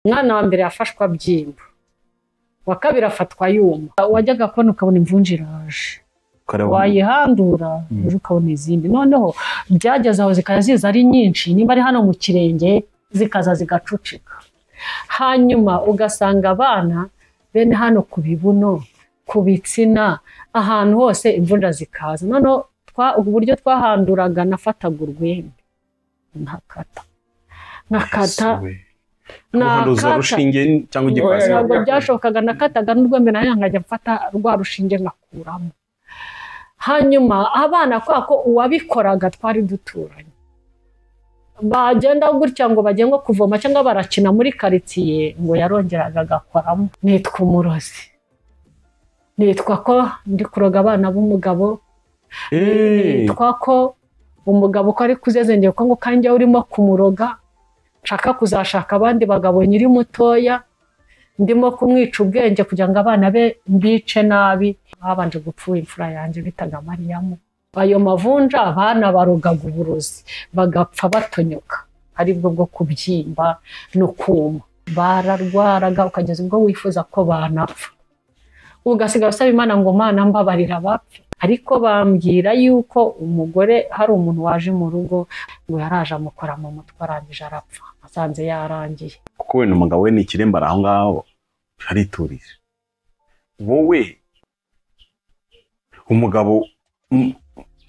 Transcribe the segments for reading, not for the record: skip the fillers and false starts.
umwana wa mbere yafashwa byimba, wa kabiri afatwa yuma, wajyaga kubona ukabona imvunja iraje, wayihandura ejo ukabona izindi, noneho byageze aho zikaza ziza ari nyinshi, nimba ari hano mu kirenge zikaza zigacucika, hanyuma ugasanga abana bene hano ku bibuno, ku bitsina, ahantu hose imvunja zikaza. Noneho uburyo twahanduraga, nafataga urwembe nkakata kuhanduza rushinge cyangwa igikwasi, ntabwo byashobokaga, nakataga n'urwembe nayo nkajya mfata rwa rushinge ngakuramo. Hanyuma abana ko uwabikoraga twari duturanye, bagenda gutya ngo bagiye nko kuvoma cyangwa barakina muri karitsiye, ngo yarongeraga agakoramo. Nitwa umurozi, nitwa ko ndi kuroga abana b'umugabo, nitwa ko umugabo ko ari kuzezengera ko ngo kanjye urimo kumuroga, nshaka kuzashaka abandi bagabo nyiri mutoya, ndimo kumwica ubwenge kugira ngo abana be mbice nabi. Babanje gupfuye imfura yanjye bitaga Mariyamu. Ayo mavunja abana barogaga uburozi bagapfa batonyoka, aribwo bwo kubyimba no kuma, bararwaraga ukageza ubwo wifuza ko banapfa, ugasigara usaba Imana ngo Mana mbabarira bapfe. Ariko bambwira yuko umugore hari umuntu waje mu rugo ngo yaraje amukora mu mutwe arangije arapfa, asanze yarangiye. Kuko wenda umugabo we ni ikiremba aho ngaho ariturije. Wowe umugabo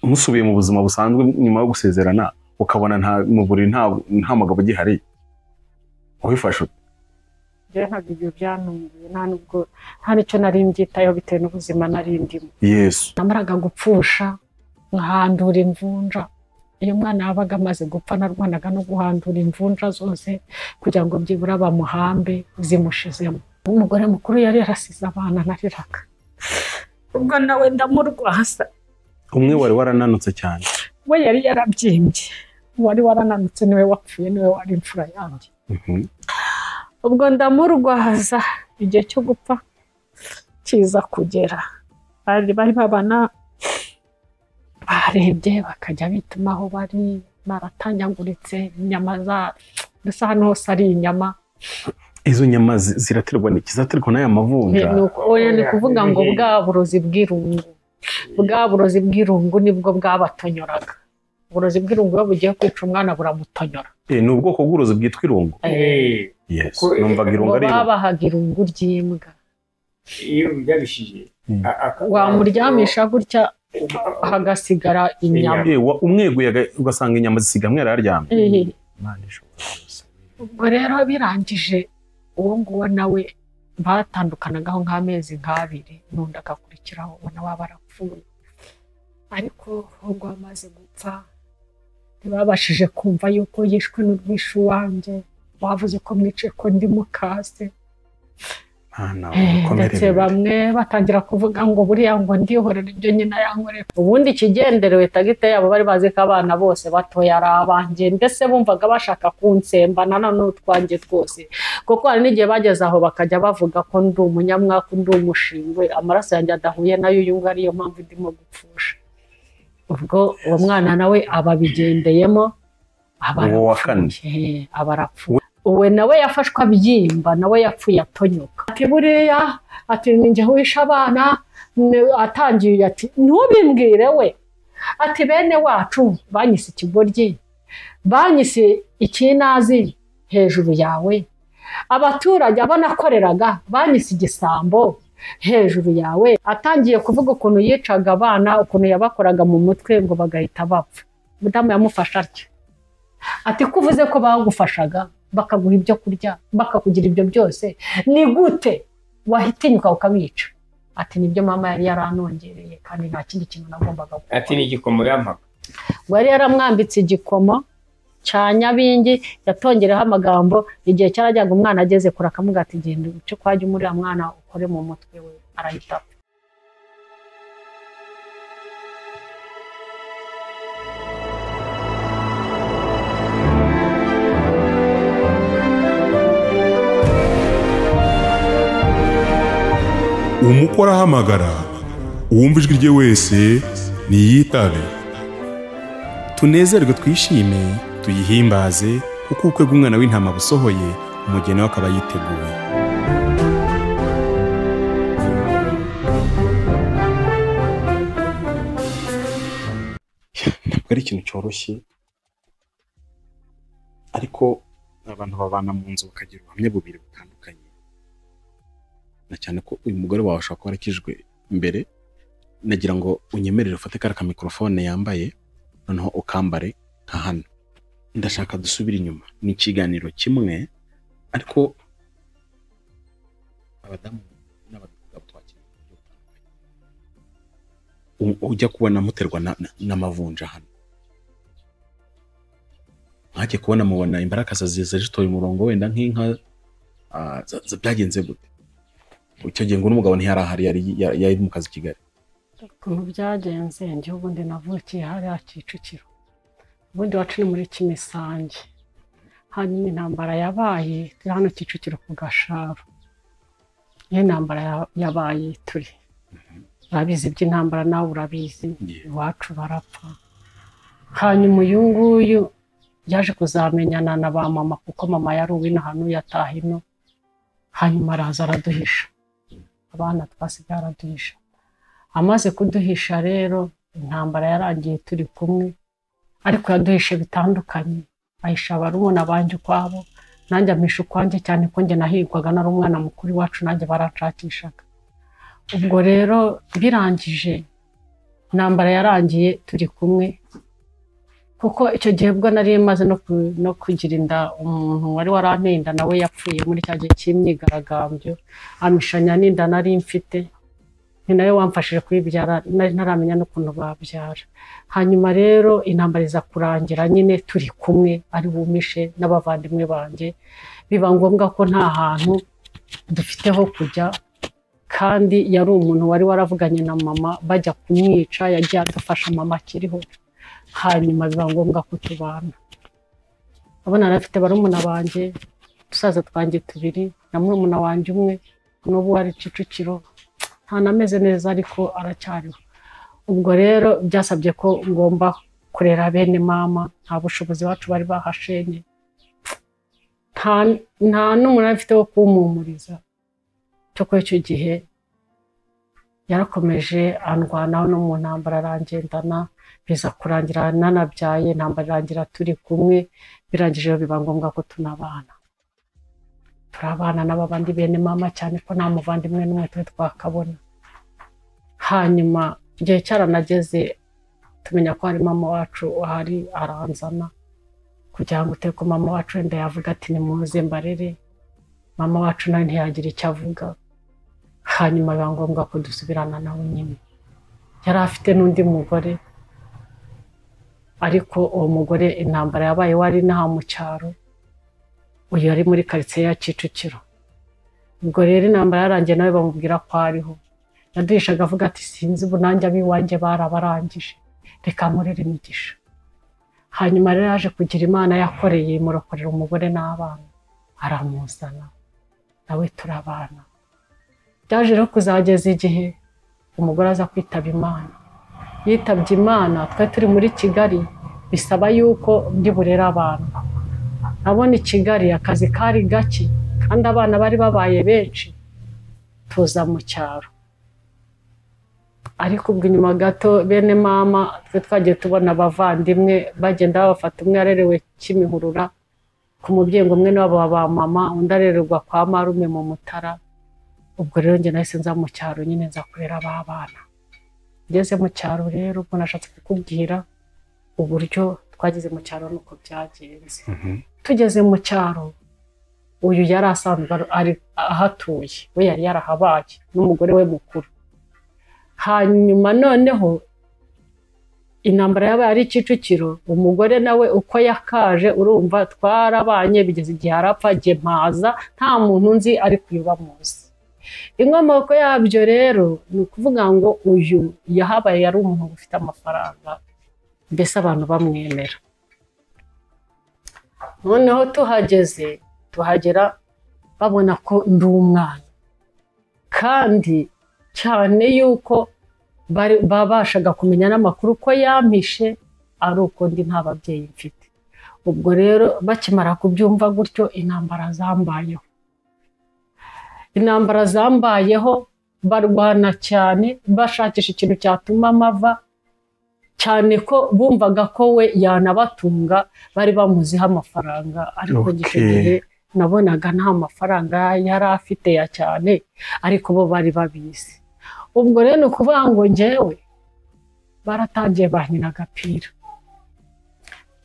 musubiye mu buzima busanzwe nyuma yo gusezerana, ukabona mu buriri nta mugabo gihari, wifashe ute? Ntabwo ibyo byantunguye, nta nicyo nari mbyitayeho bitewe n'ubuzima nari ndimo. Yesu, namaraga gupfusha nkahandura imvunja. Iyo umwana yabaga amaze gupfa narwanaga no guhandura imvunja zose kugira ngo byibura bamuhambe zimushizemo. Umugore mukuru yari yarasize abana nariraga, ubwo nawe ndamurwaza. Umwe wari warananutse cyane, we yari yarabyimbye, wari warananutse niwe wapfuye, niwe wari imfura yanjye. Ubwo ndamurwaza, igihe cyo gupfa kiza kugera, bari babana barebye bakajya bituma aho bari baratanyaguritse, inyama ndetse hano hose ari inyama. Izo nyama ziraterwa n'iki? Zaterwa n'aya mavunja? Oya, ni kuvuga ngo bwa burozi bw'irungu nibwo bwabatonyoraga. Uburozi bw'irungu iyo bugiye kwica umwana buramutonyora. Ni ubwoko bw'uburozi bwitwa irungu? Yes, numvaga irungu ari babahaga irungu ry'imbwa. Iyo byabishije wamuryamisha gutya hagasigara inyama. Umweguye ugasanga inyama zisiga mwe yararyamye. Ubwo rero birangije uwo nguwo nawe batandukanagaho nk'amezi nk'abiri, n'undi agakurikiraho ubona waba arapfuye. Ariko ubwo amaze gupfa ntibabashije kumva yuko yishwe n'urwishe wanjye, wavuze ko mwice ko ndi mukase. Ndetse bamwe batangira kuvuga ngo buriya ngo ndihorera ibyo nyina yankorera. Ubundi ikigenderewe tagite yabo bari bazi ko abana bose batoya ari abanjye, ndetse bumvaga bashaka kunsembana n'utwanjye twose, kuko hari n'igihe bageze aho bakajya bavuga ko ndi umunyamwaka, ndi umushingwe, amaraso yanjye adahuye nayo uyu ngo ariyo mpamvu ndimo gupfusha. Ubwo uwo mwana nawe ababigendeyemo, abarapfuye. Uwe nawe yafashwa byimba, nawe yapfuye atonyoka. Ati buriya, ati ninjye wishe abana. Atangiye ati ntubimbwire we, ati bene wacu banyise ikigoryi, banyise ikinazi hejuru yawe, abaturage abanakoreraga banyise igisambo hejuru yawe. Atangiye kuvuga ukuntu yicaga abana, ukuntu yabakoraga mu mutwe ngo bagahita bapfa. Mudamu yamufasha atyo, ati kuvuze ko bagufashaga bakaguha ibyo kurya, bakakugira ibyo byose, ni gute wahitinyuka ukabica? Ati nibyo mama yari yaranongereye kandi nta kindi kintu nagombaga gukora. Ati ni igikomo yampaga. Wari yaramwambitse igikomo cya Nyabingi, yatongereho amagambo. Igihe cyarajyaga umwana ageze kure akamuga ati genda uce kwajya umurira mwana ukore mu mutwe we, arahita. Umukora ahamagara, uwumva ijwi rye wese niyitabe. Tunezerwe twishime, tuyihimbaze, kuko ubukwe bw'umwana w'intama busohoye, umugeni we akaba yiteguye. Ntabwo ari ikintu cyoroshye, ariko abantu babana mu nzu bakagira ubuhamya bubiri butandukanye, na cyane ko uyu mugore wawe ashobora kuba arakijwe imbere. Nagira ngo unyemerere ufate kariya ka mikorofone yambaye, noneho ukambare nka hano. Ndashaka dusubire inyuma, ni ikiganiro kimwe, ariko abadamu n'abagabo twakira ujya kubona muterwa n'amavunja hano, mwajye kubona mubona imbarakaza ziza zitoye umurongo wenda nk'inka, byagenze gute? Icyo gihe ngo n'umugabo ntiyarahari, yari mu kazi Kigali. Ukuntu byagenze, njye ubundi navukiye hariya Kicukiro, ubundi wacu ni muri Kimisange. Hanyuma intambara yabaye turi hano Kicukiro ku Gasharu. Iyo intambara yabaye turi urabizi iby'intambara, nawe urabizi, iwacu barapfa. Hanyuma uyu nguyu yaje kuzamenyana na ba mama, kuko mama yari uw'ino hano yataha ino. Hanyuma araza araduhisha, abana twasigaye araduhisha. Amaze kuduhisha rero, intambara yarangiye turi kumwe, ariko yaduhishe bitandukanye. Ahisha barumuna banje ukwabo, nanjye ampisha ukwanjye, cyane ko njye nahigwaga nari umwana mukuru iwacu, nanjye baranshakishaga. Ubwo rero birangije, intambara yarangiye turi kumwe, kuko icyo gihe bwo nari maze no kugira inda. Umuntu wari waranteye inda nawe yapfuye muri cya gihe cy'imyigaragambyo, amishanya n'inda nari mfite, ni nawe wamfashije kuyibyara, nari ntaramenya n'ukuntu babyara. Hanyuma rero intambara iza kurangira nyine turi kumwe, ari bumishe n'abavandimwe banjye. Biba ngombwa ko nta hantu dufite ho kujya, kandi yari umuntu wari waravuganye na mama bajya kumwica, yagiye adufasha mama akiriho. Hanyuma biba ngombwa ko tubana. Abana narafite barumuna banjye, dusaza twanjye tubiri, na murumuna wanjye umwe, n'ubu ari Kicukiro, ntanameze neza ariko aracyariho. Ubwo rero byasabye ko ngomba kurera bene mama, nta bushobozi bacu bari bahashenye, nta n'umuntu afite wo kumpumuriza. Cyo ko icyo gihe yarakomeje andwanaho no mu ntambara, arangendana, biza kurangira nanabyaye, intambara irangira turi kumwe. Birangije biba ngombwa ko turabana n'abandi bene mama, cyane ko nta muvandimwe n'umwe twe twakabona. Hanyuma igihe cyaranageze, tumenya ko hari mama wacu ahari, aranzana kugira ngo uteko mama wacu wenda yavuga ati nimuze mbarere. Mama wacu nawe ntiyagira icyo avuga. Hanyuma biba ngombwa ko dusubirana nawe nyine. Yari afite n'undi mugore, ariko uwo mugore intambara yabaye wari inaha mu cyaro, uyu yari muri karitsiye ya Kicukiro. Ubwo rero intambara yarangiye, nawe bamubwira ko ariho. Yaduhishaga avuga ati sinzi ubu nanjye abiwanjye barabarangije, reka nkorere imigisha. Hanyuma rero yaje kugira Imana yakoreye, imurokorera umugore n'abana, aramuzana nawe turabana. Byaje rero kuzageza igihe umugore aza kwitaba Imana. Yitabye Imana, twe turi muri Kigali, bisaba yuko ndi burera abantu. Nabona i Kigali akazi kari gake, kandi abana bari babaye benshi, tuza mu cyaro. Ariko ubwo inyuma gato bene mama twe twagiye tubona abavandimwe bagenda babafata, umwe yarerewe Kimihurura ku mubyeyi umwe n'abo ba mama, undi arererwa kwa marume mu Mutara. Ubwo rero njye nahise nza mu cyaro nyine nza kurera aba bana. Ngeze mu cyaro rero, ubwo nashatse kukubwira uburyo twageze mu cyaro nuko byagenze. Tugeze mu cyaro, uyu yari asanzwe ari ahatuye, we yari yarahabaye n'umugore we mukuru. Hanyuma noneho intambara yabaye ari Kicukiro, umugore nawe uko yakaje, urumva twarabanye bigeze igihe arapfa, jye mpaza nta muntu nzi ariko yuba muzi. Inkomoko yabyo rero ni ukuvuga ngo uyu yahabaye yari umuntu ufite amafaranga, mbese abantu bamwemera. Noneho tuhagera babona ko ndi umwana, kandi cyane yuko babashaga kumenya n'amakuru ko yampishe, ari uko ndi nta babyeyi mfite. ubwo rero bakimara kubyumva gutyo intambara zambayeho barwana cyane bashakisha ikintu cyatuma amava cyane ko bumvaga ko we yanabatunga bari bamuziho amafaranga ariko icyo gihe nabonaga nta mafaranga yari afite ya cyane ariko bo bari babizi ubwo rero ni ukuvuga ngo njyewe baratangiye bankina agapira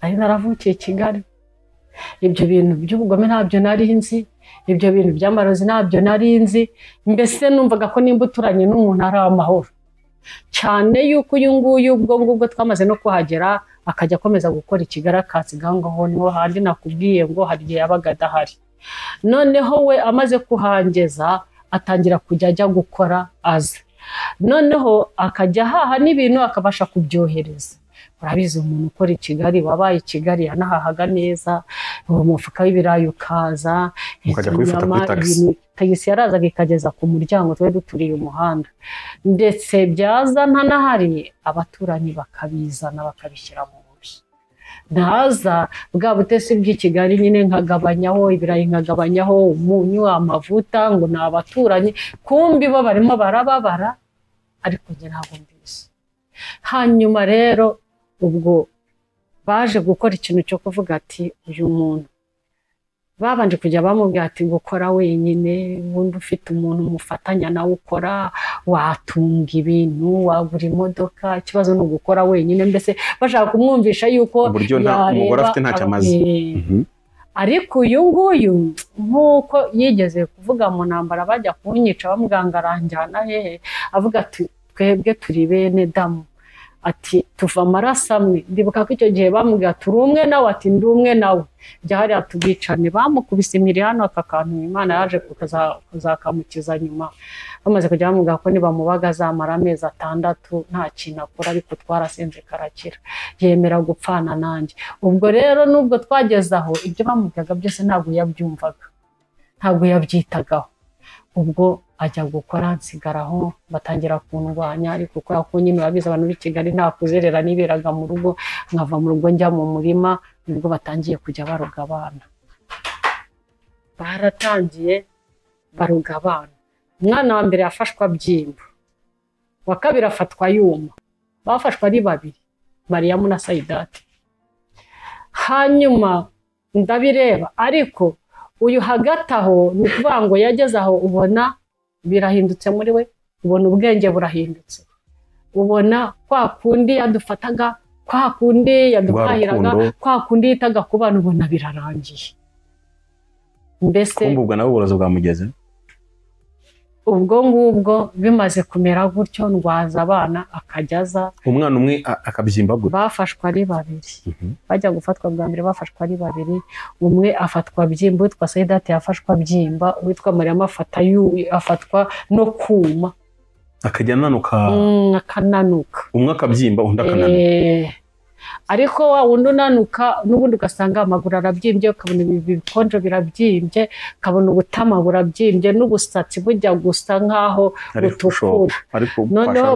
ari naravukiye i Kigali ibyo bintu by'ubugome ntabyo nari nzi ibyo bintu by'amarozi ntabyo nari nzi mbese numvaga ko nimba uturanye n'umuntu ari amahoro cyane yuko uyu nguyu ubwo ngubwo twamaze no kuhagera akajya akomeza gukora Kigali akasiga ngaho niho handi nakubwiye ngo hari igihe yabaga adahari noneho we amaze kuhangeza atangira kujya ajya gukora aza noneho akajya haha n'ibintu akabasha kubyohereza urabizi umuntu ukora i Kigali wabaye i Kigali yanahahaga neza uwo mufuka w'ibirayi ukaza ukajya kubifata kuri tagisi yarazaga ikageza ku muryango twe duturiye umuhanda ndetse byaza ntanahari abaturanyi bakabizana bakabishyira mu nzu naza bwa butesi bw'i Kigali nyine nkagabanyaho ibirayi nkagabanyaho umunyu amavuta ngo ni abaturanyi kumbi bo barimo barababara ariko njye ntabwo mbizi hanyuma rero ubwo baje gukora ikintu cyo kuvuga ati uyu muntu babanje kujya bamubwira ati gukora wenyine ubundi ufite umuntu mufatanya nawe ukora watunga ibintu wagura imodoka ikibazo ni ugukora wenyine mbese bashaka kumwumvisha yuko uburyo umugore afite ntacyo amaze ariko uyu nguyu nk'uko yigeze kuvuga mu ntambara bajya kunyica bamuganga aranjyana hehe avuga ati twebwe turi bene damu ati tuva amaraso amwe ndibuka ko icyo gihe bamubwira turi umwe nawe ati ndi umwe nawe jya hariya tubicane bamukubise imiri hano aka kantu Imana yaje kuzakamukiza nyuma bamaze kujya bamubwira ko nibamubaga azamara amezi 6 nta kintu akora ariko twarasenze karakira yemera gupfana nanjye ubwo rero nubwo twageze aho ibyo bamubwiraga byose ntabwo yabyumvaga ntabwo yabyitagaho ubwo ajya gukora nsigaraho batangira kundwanya ariko kuko ko nyine babiza abantu b'i Kigali nta kuzerera niberaga mu rugo nkava mu rugo njya mu murima nibwo batangiye kujya baruga abana baratangiye baruga abana umwana wa mbere yafashwa byimba wa kabiri afatwa yuma bafashwa ari babiri Mariyamu na Saidati hanyuma ndabireba ariko uyu hagati aho ni ukuvuga ngo yageze aho ubona birahindutse muri we ubona ubwenge burahindutse ubona kwa kundi yadufataga kwa kundi yaduhahiraga kwa kundi yitaga ku bana ubona birarangiye mbese kumbubwa nawe uburozi bwamugeze ubwo ngubwo bimaze kumera gutyo ndwaza abana akajyaza umwana umwe akabyimba gute bafashwa ari babiri bajya gufatwa bwa mbere bafashwa ari babiri umwe afatwa byimba witwa Saidati yafashwa byimba witwa Mariyamu afatwa no kuma akajya ananuka akananuka umwe akabyimba undi akananuka ariko wa wundi unanuka n'ubundi ugasanga amaguru arabyimbye ukabona ibikonjo birabyimbye ukabona ubutama burabyimbye n'ubusatsi bujya gusa nk'aho butukura noneho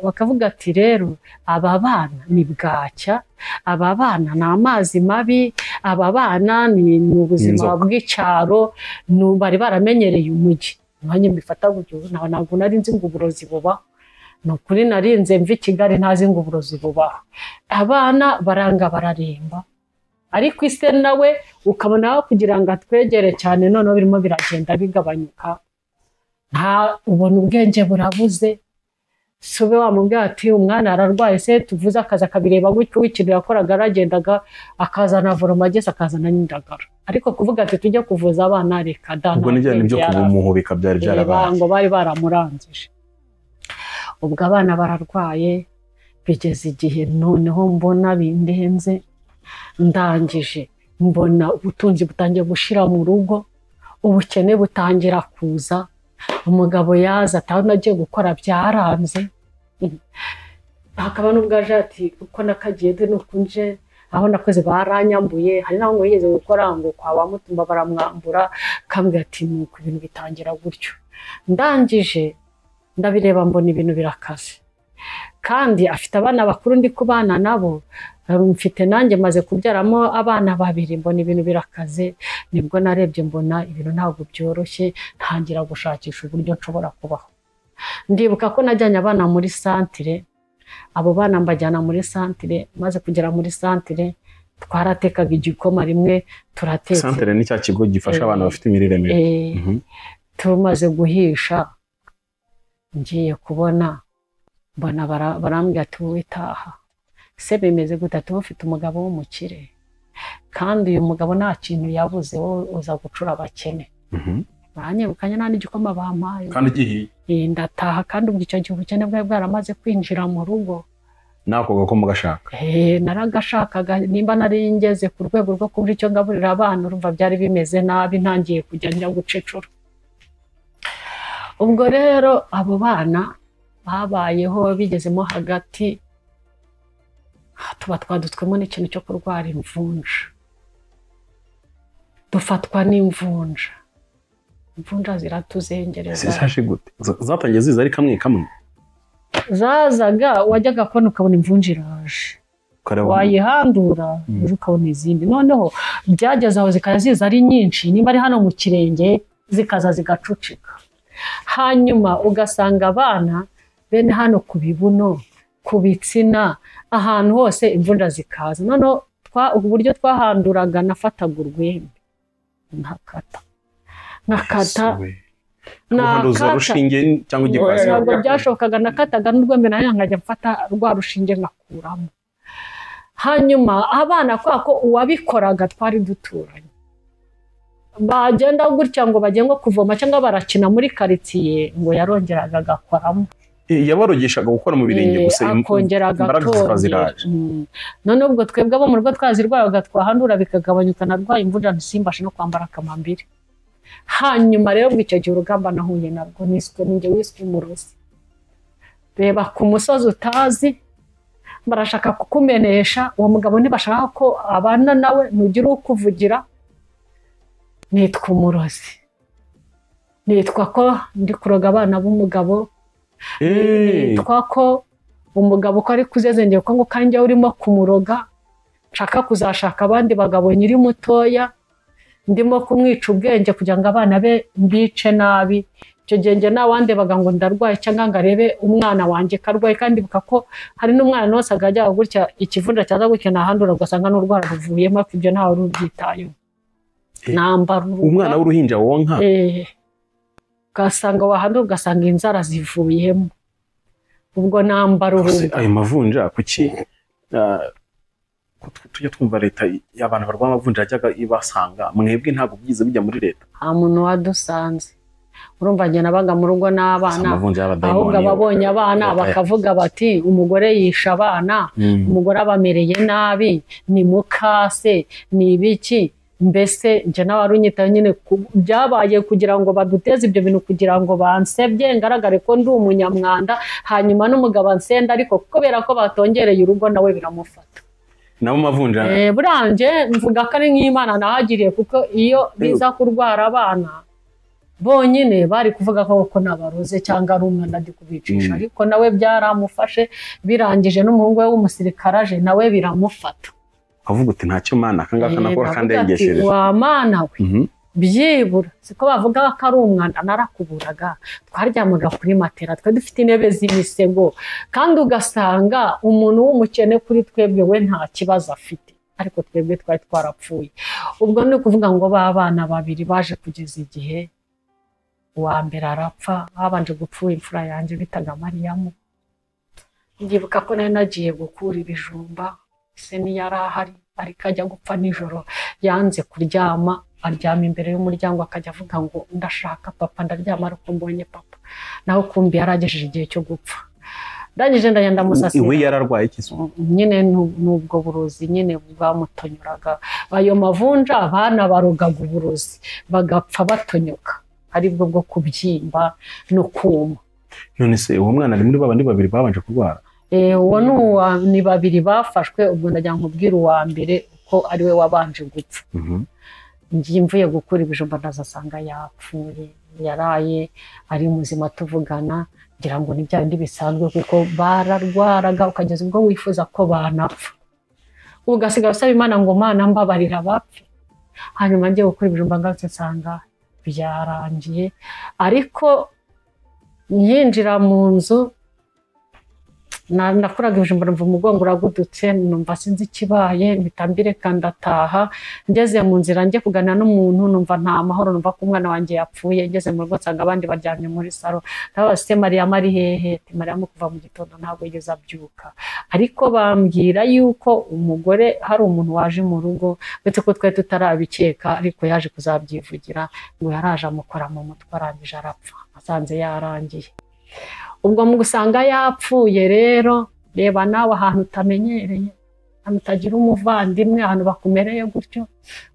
bakavuga ati rero aba bana ni bwacya aba bana ni amazi mabi aba bana ni ubuzima bw'icyaro bari baramenyereye umujyi nanjye mbifata gutyo ntabwo nari nzi ngo uburozi bubaho nukuri narinze mvi Kigali ntazi ngo uburozi bubaho abana baranga bararemba ariko ise nawe ukabona kugira ngo atwegere cyane none birimo biragenda bigabanyuka nta ubona ubwenge burabuze sube wamubwira ati umwana ararwaye se tuvuze akaza kabireba gutyo w'ikintu yakoraga aragendaga akazana voromagese akazana n'indagara ariko kuvuga ati tujye kuvuza abana reka dana ubwo n'ibyo byo kubumuhubika byari byarabaye ngo bari baramurangije ubwo abana bararwaye bigeze igihe noneho mbona bindenze ndangije mbona ubutunzi butangiye gushira mu rugo ubukene butangira kuza umugabo yaza ataho nagiye gukora byaranze hakaba n'ubwo aje ati uko nakagiye de nukunje aho nakoze baranyambuye hari naho ngo yigeze gukora ngo kwa bamutumba baramwambura kambwira ati nuko ibintu bitangira gutyo ndangije ndabireba mbona ibintu birakaze kandi afite abana bakuru ndi kubana nabo mfite nanjye maze kubyaramo abana babiri, mbona ibintu birakaze, nibwo narebye mbona ibintu ntabwo byoroshye, ntangira gushakisha uburyo nshobora kubaho. Ndibuka ko najyanye abana muri santire, abo bana mbajyana muri santire, maze kugera muri santire twaratekaga igikoma rimwe turateka. Santire ni cya kigo gifasha abantu bafite imirire mibi. Tumaze guhisha ngiye kubona mbona barambwira ati wowe taha. Se bimeze gute? Ati ufite umugabo w'umukire kandi uyu mugabo nta kintu yabuze, wowe uza gucura abakene. Banyirukanye nta n'igikoma bampaye kandi gihiye. Ndataha kandi ubwo icyo gihe ubukene bwari bwaramaze kwinjira mu rugo. Nako gakoma gashaka. Naragashakaga, nimba nari ngeze ku rwego rwo kubura icyo ngaburira abana, urumva byari bimeze nabi, ntangiye kujya njya gucecura. Ubwo rero abo bana babayeho bigezemo hagati, tuba twadutswemo n'ikintu cyo kurwara imvunja, dufatwa n'imvunja. Imvunja ziratuzengereza. Zisashe gute? Zatangiye ziza ari kamwe kamwe? Zazaga wajyaga kubona ukabona imvunja iraje, wayihandura ukabona izindi. Noneho byageze aho zikaya ziza ari nyinshi, nimba ari hano mu kirenge zikaza zigacucika. Hanyuma ugasanga abana bene hano ku bibuno, ku bitsina, ahantu hose imvunja zikaza. Noneho uburyo twahanduraga, nafataga urwembe nkakata rushinge cyangwa igikwazi. Ntabwo byashobokaga, nakataga n'urwembe nayo nkajya mfata rwa rushinge ngakuramo. Hanyuma abana kwa ko uwabikoraga twari duturanye, bagenda gutya ngo bagiye nko kuvoma cyangwa barakina muri karitsiye, ngo yarongeraga agakoramo. Yabarogeshaga gukora mu birenge gusa, imbaraga zikaziraje. None ubwo twebwe abo mu rugo twazirwayaga twahandura bikagabanyuka, narwaye imvunja ntisimbashe no kwambara akamambiri. Hanyuma rero icyo gihe urugamba nahuye narwo, ninjye wiswe umurozi. Reba ku musozi utazi, barashaka kukumenesha, uwo mugabo ntibashaka ko abana nawe, nugira ukuvugira. Nitwa umurozi, nitwa ko ndi kuroga abana b'umugabo, nitwa ko umugabo ko ari kuzezengera ko ngo kanjye urimo kumuroga, nshaka kuzashaka abandi bagabo nyiri mutoya, ndimo kumwica ubwenge kugira ngo abana be mbice nabi. Icyo gihe njye nawandebaga ngo ndarwaye cyangwa ngo arebe umwana wanjye karwaye, kandi buka ko hari n'umwana wose agajya gutya ikivunja cyaza gutya nahandura ugasanga n'urwara ruvuyemo, ariko ibyo ntawe urubyitayeho. Nambara umwana w'uruhinja wonka, ugasanga wahandura ugasanga inzara zivuyemo. Ubwo nambara uruhinja. Ayo mavunja kuki tujya twumva leta y'abantu barwaye amavunja yajyaga ibasanga, mwebwe ntabwo byize bijya muri leta? Nta muntu wadusanze. Urumva njye nabaga mu rugo n'abana, ahubwo ababonye abana bakavuga bati umugore yisha abana, umugore abamereye nabi, ni mukase, ni ibiki. Mbese njye n'abarunyita nyine byabaye kugira ngo baduteze ibyo bintu, kugira ngo bansebye ngaragare ko ndi umunyamwanda, hanyuma n'umugabo ansenda, ariko kubera ko batongereye urugo nawe biramufata. Nabo mavunja buranje mvuga ko ari nk'Imana nahagiriye, kuko iyo biza kurwara abana bonyine bari kuvuga ko nabaroze cyangwa ari umwana ndi kubicisha, ariko nawe byaramufashe. Birangije n'umuhungu we w'umusirikare aje, nawe biramufata. Avuga uti ntacyo mana akangaka nakora kandi yengeshereje. Wa mana we byibura siko bavuga ko ari umwana, narakuburaga. Twaryamaga kuri matera, twe dufite intebe z'imisego, kandi ugasanga umuntu w'umukene kuri twebwe we nta kibazo afite, ariko twebwe twari twarapfuye. Ubwo ni ukuvuga ngo b'abana babiri baje kugeza igihe uwa mbere arapfa, habanje gupfa imfura yanjye bitaga Mariyamu. Ndibuka ko nari nagiye gukura ibijumba, se ntiyari ahari, ariko ajya gupfa nijoro yanze kuryama, aryama imbere y'umuryango akajya avuga ngo ndashaka papa, ndaryama ariko mbonye papa. Naho kumbi yaragejeje igihe cyo gupfa. Ndangije ndagenda musasira. Iwe yararwaye iki? Nyine nubwo burozi nyine bwamutonyuraga. Ayo mavunja abana barogaga uburozi bagapfa batonyoka, aribwo bwo kubyimba no kuma. None se uwo mwana ari muri babandi babiri babanje kurwara? Uwo ni babiri bafashwe. Ubwo ndagira nkubwira uwa mbere uko ari we wabanje gupfa. Ngiye mvuye gukura ibijumba ndazasanga yapfuye, yaraye ari muzima tuvugana, ngira ngo ni bya bindi bisanzwe kuko bararwaraga ukageza ubwo wifuza ko banapfa. ugasiga usaba Imana ngo Mana mbabarira abapfe. Hanyuma ngiye gukora ibijumba ngarutse nsanga byarangiye, ariko yinjira mu nzu nakoraga ibijumba numva umugongo uragudutse, numva sinzi ikibaye, mpita mbireka ndataha. Ngeze mu nzira njye kuganira n'umuntu numva nta mahoro, numva ko umwana wanjye yapfuye. Ngeze mu rugo nsanga abandi baryamye muri salo, ndabaza se Mariya ari hehe? Mariya kuva mu gitondo ntabwo yigeze abyuka. Ariko bambwira yuko umugore hari umuntu waje mu rugo, ndetse ko twari tutarabikeka, ariko yaje kuzabyivugira ngo yaraje amukora mu mutwe arangije arapfa, asanze yarangiye. Ubwo mu gusanga yapfuye rero, reba nawe ahantu utamenyereye, ahantu utagira umuvandimwe, ahantu bakumereye gutyo.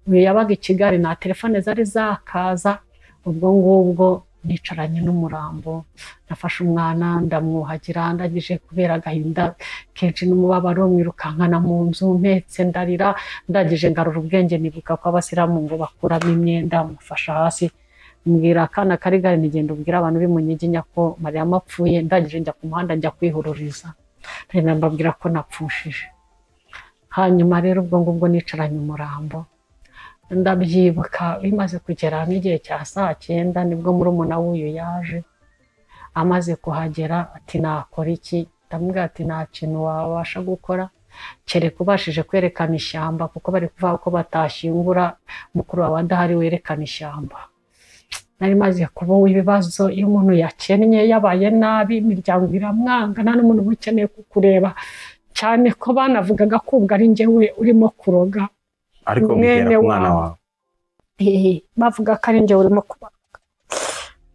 Uyu yabaga i Kigali, nta telefone zari zakaza. Ubwo ngubwo nicaranye n'umurambo, nafashe umwana ndamwuhagira, ndagije kubera agahinda kenshi n'umubabaro, mwirukankana mu nzu mpetse ndarira. Ndagije ngarura ubwenge, nibuka ko abasilamu ngo bakuramo imyenda, mufasha hasi. Mbwira akana kari gari nigenda ubwira abantu bimunyiginya ko Mariya apfuye. Ndagije njya ku muhanda njya kwihururiza, mbabwira ko napfushije. Hanyuma rero ubwo ngubwo nicaranye umurambo, ndabyibuka bimaze kugera n'igihe cya 9:00 nibwo murumuna w'uyu yaje. Amaze kuhagera ati nakora iki? Ndamubwira ati nta kintu wabasha gukora kereka ubashije kwerekana ishyamba, kuko bari kuvuga ko batashyingura mukuru wawe adahari werekana ishyamba. Nari maze kubaho ibibazo, iyo umuntu yakennye yabaye nabi, imiryango iramwanga, nta n'umuntu ukeneye kukureba, cyane ko banavugaga ko ubwo ari njyewe urimo kuroga. Ariko mbwira ku mwana wawe. Bavuga ko ari njyewe urimo kubaga.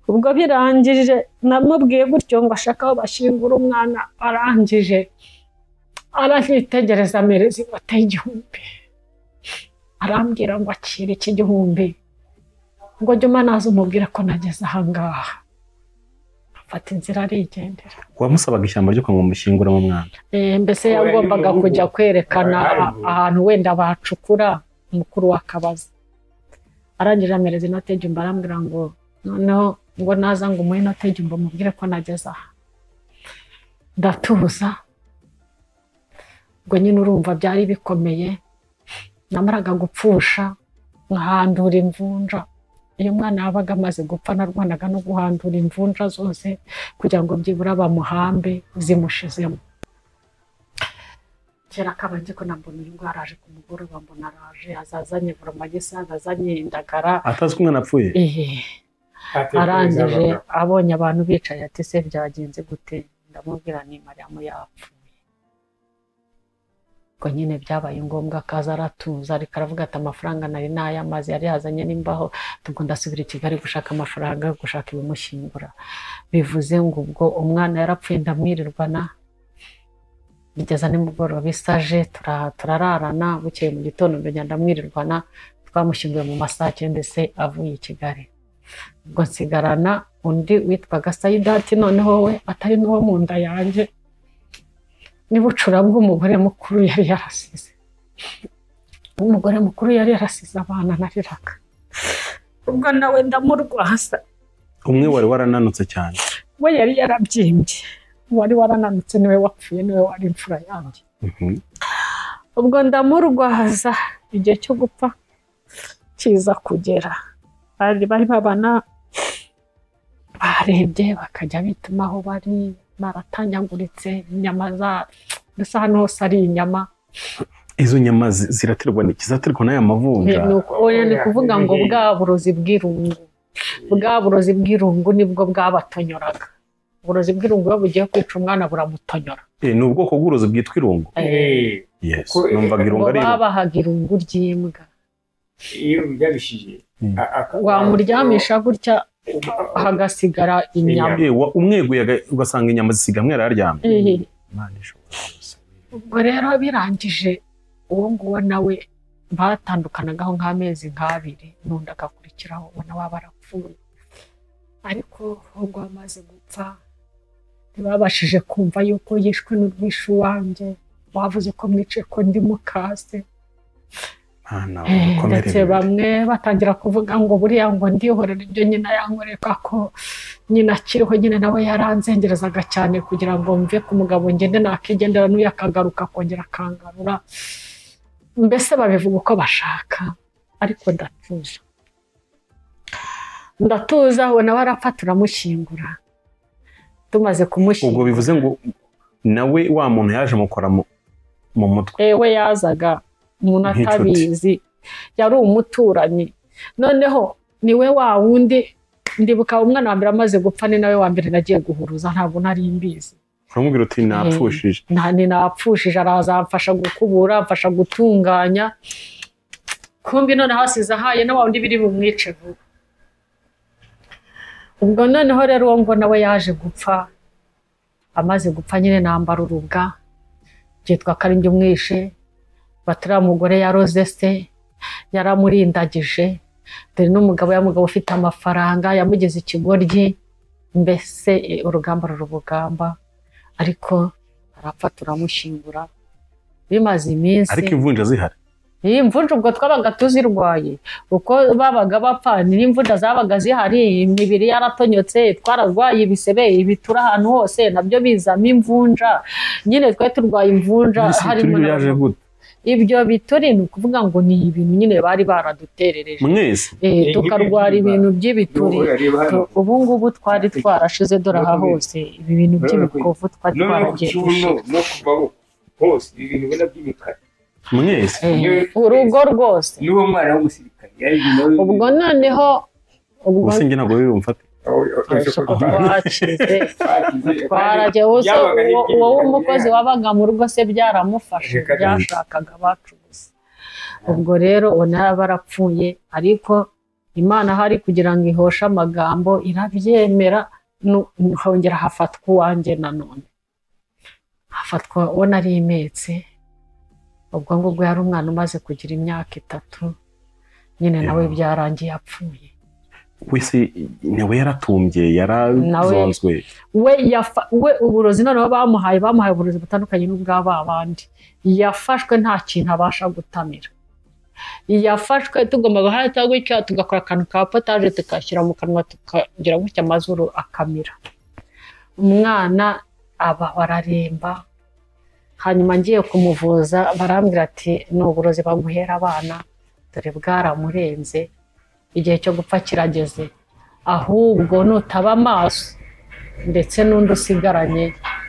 Ubwo birangije namubwiye gutyo ngo ashaka aho bashyingura umwana, arangije aranyitegereza amereza inota y'1,000. Arambwira ngo akire iki 1,000, ngo jyuma naza umubwire ko nageze ahangaha. Afata inzira arigendera. Wamusabaga ishyamba ryo kwa mushyingura mu mwana? Mbese yagombaga kujya kwerekana ahantu wenda bacukura mukuru w'akabaza. Arangije amereza inota y'1,000, arambwira ngo noneho ngo naza ngo umuhe inota y'1,000 mubwire ko nageze aha. Ndatuza. Ubwo nyine urumva byari bikomeye, namaraga gupfusha nkahandura imvunja. Iyo mwana yabaga amaze gupfa narwanaga no guhandura imvunja zose kugira ngo byibura bamuhambe zimushizemo. Kera kabanje ko nambona uyu ngo araje ku mugoroba, mbona araje azazanye burumagisa, azazanye indagara. Atazi ko umwana apfuye? Arangije abonye abantu bicaye ati se byagenze gute? Ndamubwira ni Mariya yapfuye. Ko nyine byabaye ngombwa kaza aratuza, ariko aravuga ati amafaranga nari nayamaze, yari yazanye n'imbaho, tugomba ndasubira i Kigali gushaka amafaranga yo gushaka ibimushyingura. Bivuze ngo ubwo umwana yarapfuye ndamwirirwana, bigeza nimugoroba isaje turararana. Bukeye mu gitondo ndamwirirwana, twamushyinguye mu masaha 9 se avuye i Kigali. Ubwo nsigarana undi witwaga Sayidati, noneho we atari n'uwo mu nda yanjye, nibucura bw'umugore mukuru yari yarasize. Umugore mukuru yari yarasize abana nariraga. Ubwo nawe ndamurwaza. Umwe wari warananutse cyane? We yari yarabyimbye, wari warananutse niwe wapfuye, niwe wari imfura yanjye. Ubwo ndamurwaza, igihe cyo gupfa kiza kugera. Bari babana barebye bakajya bituma aho bari baratanyaguritse, inyama za gusa hano hose ari inyama. Izo nyama ziraterwa n'iki? Zaterwa n'aya mavunja? Oya, ni kuvuga ngo bwa burozi bw'irungu, bwa burozi bw'irungu nibwo bwabatonyoraga. Uburozi bw'irungu iyo bugiye kwica umwana buramutonyora. Ni ubwoko bw'uburozi bwitwa irungu? Yes, numvaga irungu ari babahaga irungu ry'imbwa. Iyo byabishije wamuryamisha gutya hagasigara inyama. Umweguye ugasanga inyama zisigamwe yararyamye. Ubwo rero birangije uwo nguwo nawe batandukanagaho nk'amezi 2, n'undi agakurikiraho, ubona waba arapfuye. Ariko ubwo amaze gupfa ntibabashije kumva yuko yishwe n'urwishu wanjye, wavuze ko mwice ko ndi mukase. Ndetse bamwe batangira kuvuga ngo buriya ngo ndihorera ibyo nyina yankoreka, ko nyina akiriho nyine nawe yaranzengerezaga cyane kugira ngo mve ku mugabo ngende nakigendera n'uyu akagaruka kongera akangarura. mbese babivuga uko bashaka ariko ndatuza we nawe arapfa turamushyingura tumaze kumushyingura ubwo bivuze ngo nawe wa muntu yaje mukora mu mutwe we yazaga umuntu atabizi yari umuturanyi noneho niwe wa wundi ndibuka umwana wa mbere amaze gupfa ni nawe wa mbere nagiye guhuruza ntabwo nari mbizi uramubwira uti napfushije napfushije araza amfasha gukubura amfasha gutunganya kumbi none hasize ahaye n'abandi biri bumwice vuba ubwo noneho rero uwo ngo nawe yaje gupfa amaze gupfa nyine nambara urubwa byitwa Karingi umwishe baturiya mugore yaroze se yaramurindagije dore n'umugabo ufite amafaranga yamugeze ikigoryi mbese urugamba rurubugamba ariko arapfa turamushyingura bimaze iminsi ariko imvunja zihari imvunja ubwo twabaga tuzirwaye uko babaga bapfa n'imvunja zabaga zihari imibiri yaratonyotse twararwaye ibisebe ibitura ahantu hose nabyo bizamo imvunja nyine twari turwaye imvunja harimo ibyo bituri ni ukuvuga ngo ni ibintu nyine bari baraduterereje mwese tukarwara ibintu by'ibituri ubu ngubu twari twarashize dore aha hose ibi bintu by'ibikovu twari twaragejeje no kubaho hose ibintu bina by'imikara mwese urugo rwose n'uwo mwana w'umusirikare ubwo noneho ubwo sinjye ntabwo bimfata twaragiye uwo w'umukozi wabaga mu rugo se byaramufashe byashakaga abacu gusa ubwo rero ubona barapfuye ariko Imana hari kugira ngo ihoshe amagambo irabyemera hongera hafatwa uwanjye nanone hafatwa uwo nari imetse ubwo ngubwo yari umwana umaze kugira imyaka 3 nyine nawe byarangiye apfuye wese nawe yaratumbye yarazonzwe we uburozi noneho bamuhaye uburozi butandukanye n'ubw'abandi yafashwe nta kintu abasha gutamira yafashwe tugomba guhita gutya tugakora akantu ka potage tukashyira mu kanwa tukagira gutya amazuru akamira umwana aba bararemba hanyuma ngiye kumuvuza barambwira ati ni uburozi baguhera abana dore bwaramurenze igihe cyo gupfa kirageze ahubwo nutaba amaso ndetse n'undi usigaranye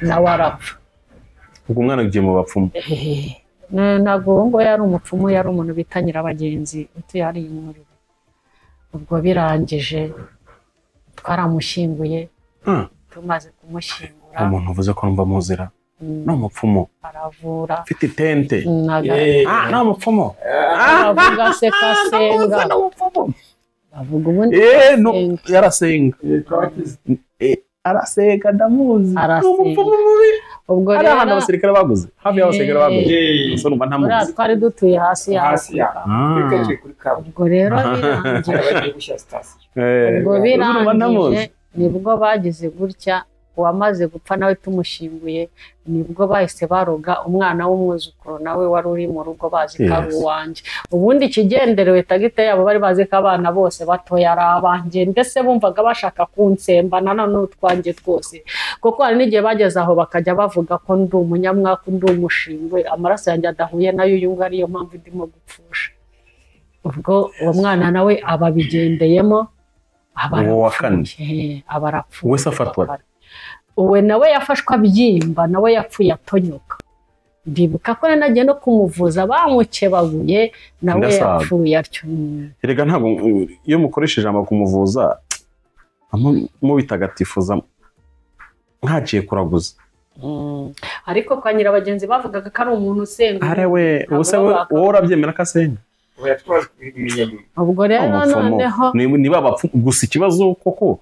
nawe arapfa ubwo umwana ugiye mu bapfumu ntabwo ngo yari umupfumu yari umuntu bita Nyirabagenzi utuye hariya Imuriro ubwo birangije twaramushyinguye tumaze kumushyingura umuntu uvuze ko numva muzira ni umupfumu aravura ufite itente ni umupfumu aravuga aseka asenga avuga ubundi yarasenga arasenga ndamuzi ni umupfumu mubi ubwo rero ahantu abasirikare baguze hafi y'abasirikare baguze gusa numva ntamuzi twari dutuye hasi ubwo rero birangije nibwo bagize gutya uwamaze gupfa nawe tumushyinguye nibwo bahise baroga umwana w'umwuzukuru nawe wari uri mu rugo bazi ko ari uwanjye ubundi ikigenderewe tagite yabo bari bazi ko abana bose batoya ari abanjye ndetse bumvaga bashaka kunsembana n'utwanjye twose kuko hari n'igihe bageze aho bakajya bavuga ko ndi umunyamwaka ndi umushingwe amaraso yanjye adahuye nayo uyu nguyu ariyo mpamvu ndimo gupfusha ubwo uwo mwana nawe ababigendeyemo abarapfuye wese afatwa uwe nawe yafashwe abyimba nawe yapfuye atonyoka ndibuka ko nagiye no kumuvuza bamukebaguye nawe yapfuye atyo erega ntabwo iyo mukoresheje ijambo kumuvuza mubitagatifuza nkaciye kuraguza ariko kwa Nyirabagenzi bavugaga ko ari umuntu usenga arewe wowe urabyemera ko asenga ubwo rero noneho niba bapfu gusa ikibazo koko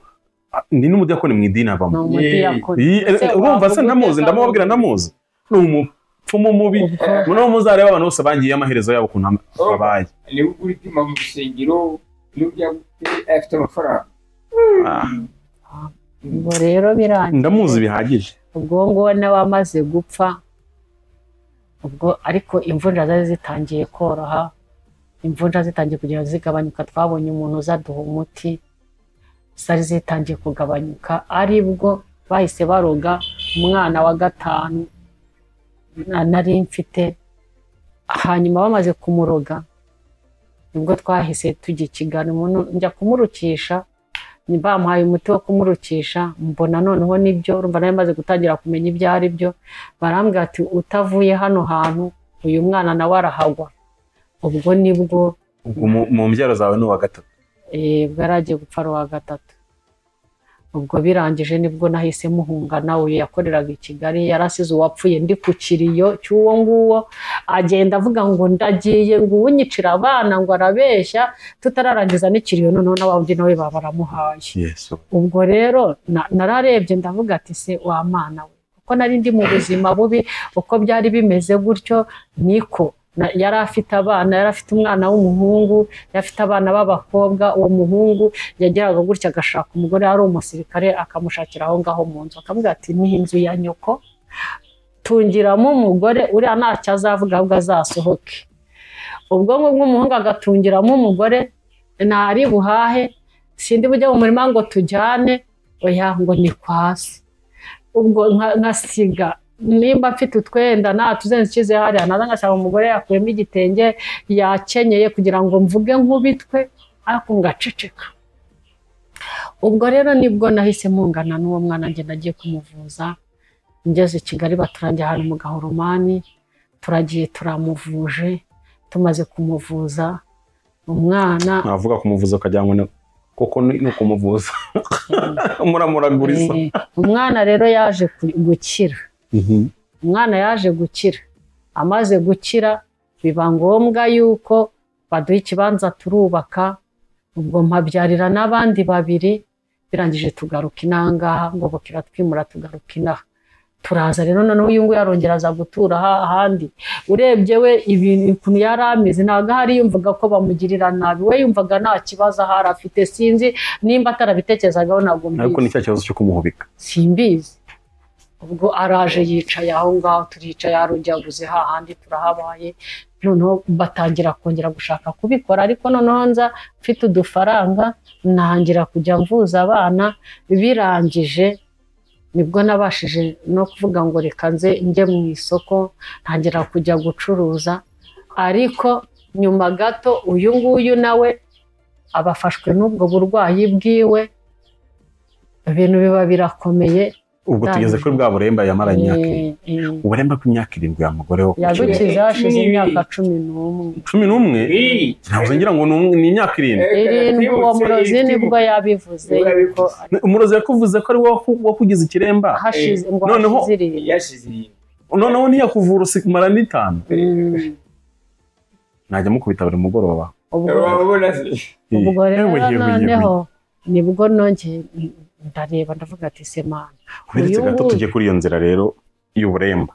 ni n'umudiyakoni mu idini abamo urumva se ndamuzi ndamubabwira ndamuzi ni umupfumu mubi noneho muzareba abantu bose bangiye amaherezo yabo ukuntu babaye niba uri kwima mu rusengero n'ujya afite amafaranga ubwo rero birangiye ndamuzi bihagije ubwo nguwo nawe amaze gupfa ubwo ariko imvunja zari zitangiye koroha imvunja zitangiye kugenda zigabanyuka twabonye umuntu uzaduha umuti zari zitangiye kugabanyuka aribwo bahise baroga umwana wa 5 nari mfite hanyuma bamaze kumuroga nibwo twahise tujya i Kigali njya kumurukisha bamuhaye umuti wo kumurukisha mbona noneho nibyo urumva nawe maze gutangira kumenya ibyo ari byo barambwira ati utavuye hano hantu uyu mwana nawe arahagwa ubwo nibwo mu mbyaro zawe ni uwa gatatu bwo yaragiye gupfa ari uwa gatatu ubwo birangije nibwo nahise muhunga nawe yakoreraga i Kigali yarasize uwapfuye ndi ku kiriyo cy'uwo nguwo agenda avuga ngo ndagiye ngo uwunyicira abana ngo arabeshya tutararangiza n'ikiriyo noneho n'abandi nawe baramuhaye ubwo rero nararebye ndavuga ati se wa mana we kuko nari ndi mu buzima bubi uko byari bimeze gutyo niko yari afite abana yari afite umwana w'umuhungu yari afite abana b'abakobwa uwo muhungu yageraga gutya agashaka umugore ari umusirikare akamushakira aho ngaho mu nzu akamubwira ati ni inzu ya nyoko tungiramo umugore uriya ntacyo azavuga ahubwo azasohoke ubwo ngubwo umuhungu agatungiramo umugore ntari buhahe sindi bujye mu murima ngo tujyane oya ngo ni kwasi ubwo nkasiga nimba mfite utwenda nta tuzenzikize hariya naza ngashaka umugore yakuyemo igitenge yakenyeye kugira ngo mvuge nkubitwe ariko ngaceceka ubwo rero nibwo nahise mungana n'uwo mwana njye nagiye kumuvuza ngeze i Kigali baturangiye ahantu mu Gahoromani turagiye turamuvuje tumaze kumuvuza umwana navuga kumuvuza ukagira ngo koko ni kumuvuza muramuraguriza umwana rero yaje gukira umwana yaje gukira amaze gukira biba ngombwa yuko baduha ikibanza turubaka ubwo mpabyarira n'abandi babiri birangije tugaruka inangaha ngo bukira twimura tugaruka inaha turaza rero noneho uyu nguyu yarongera aza gutura ahandi urebye we ibintu ukuntu yari ameze ntabwo ahari yumvaga ko bamugirira nabi we yumvaga nta kibazo ahari afite sinzi nimba atarabitekerezagaho ntabwo mbizi ariko ni cya kibazo cyo kumuhubika simbizi ubwo araje yicaye aho ngaho turicaye yarujyaguze hahandi turahabaye noneho batangira kongera gushaka kubikora ariko noneho nza mfite udufaranga ntangira kujya mvuza abana birangije nibwo nabashije no kuvuga ngo reka nze njye mu isoko ntangira kujya gucuruza ariko nyuma gato uyu nguyu nawe abafashwe n'ubwo burwayi bwiwe ibintu biba birakomeye ubwo tugeze kuri bwa buremba yamaranye imyaka uburemba bw'imyaka 7 ya mugore wo yagukize hashize imyaka 11 11 ntabwo ngira ngo ni imyaka 7 uwo murozi nibwo yabivuze ko umurozi yakuvuze ko ari wakugize ikiremba hashize ngo noneho yashize noneho ntiyakuvura usimara n'itanu najya mukubita buri mugoroba ubwo rero noneho nibwo nongeye ndareba ndavuga ati se mana uretse gato tujye kuri iyo nzira rero y'uburemba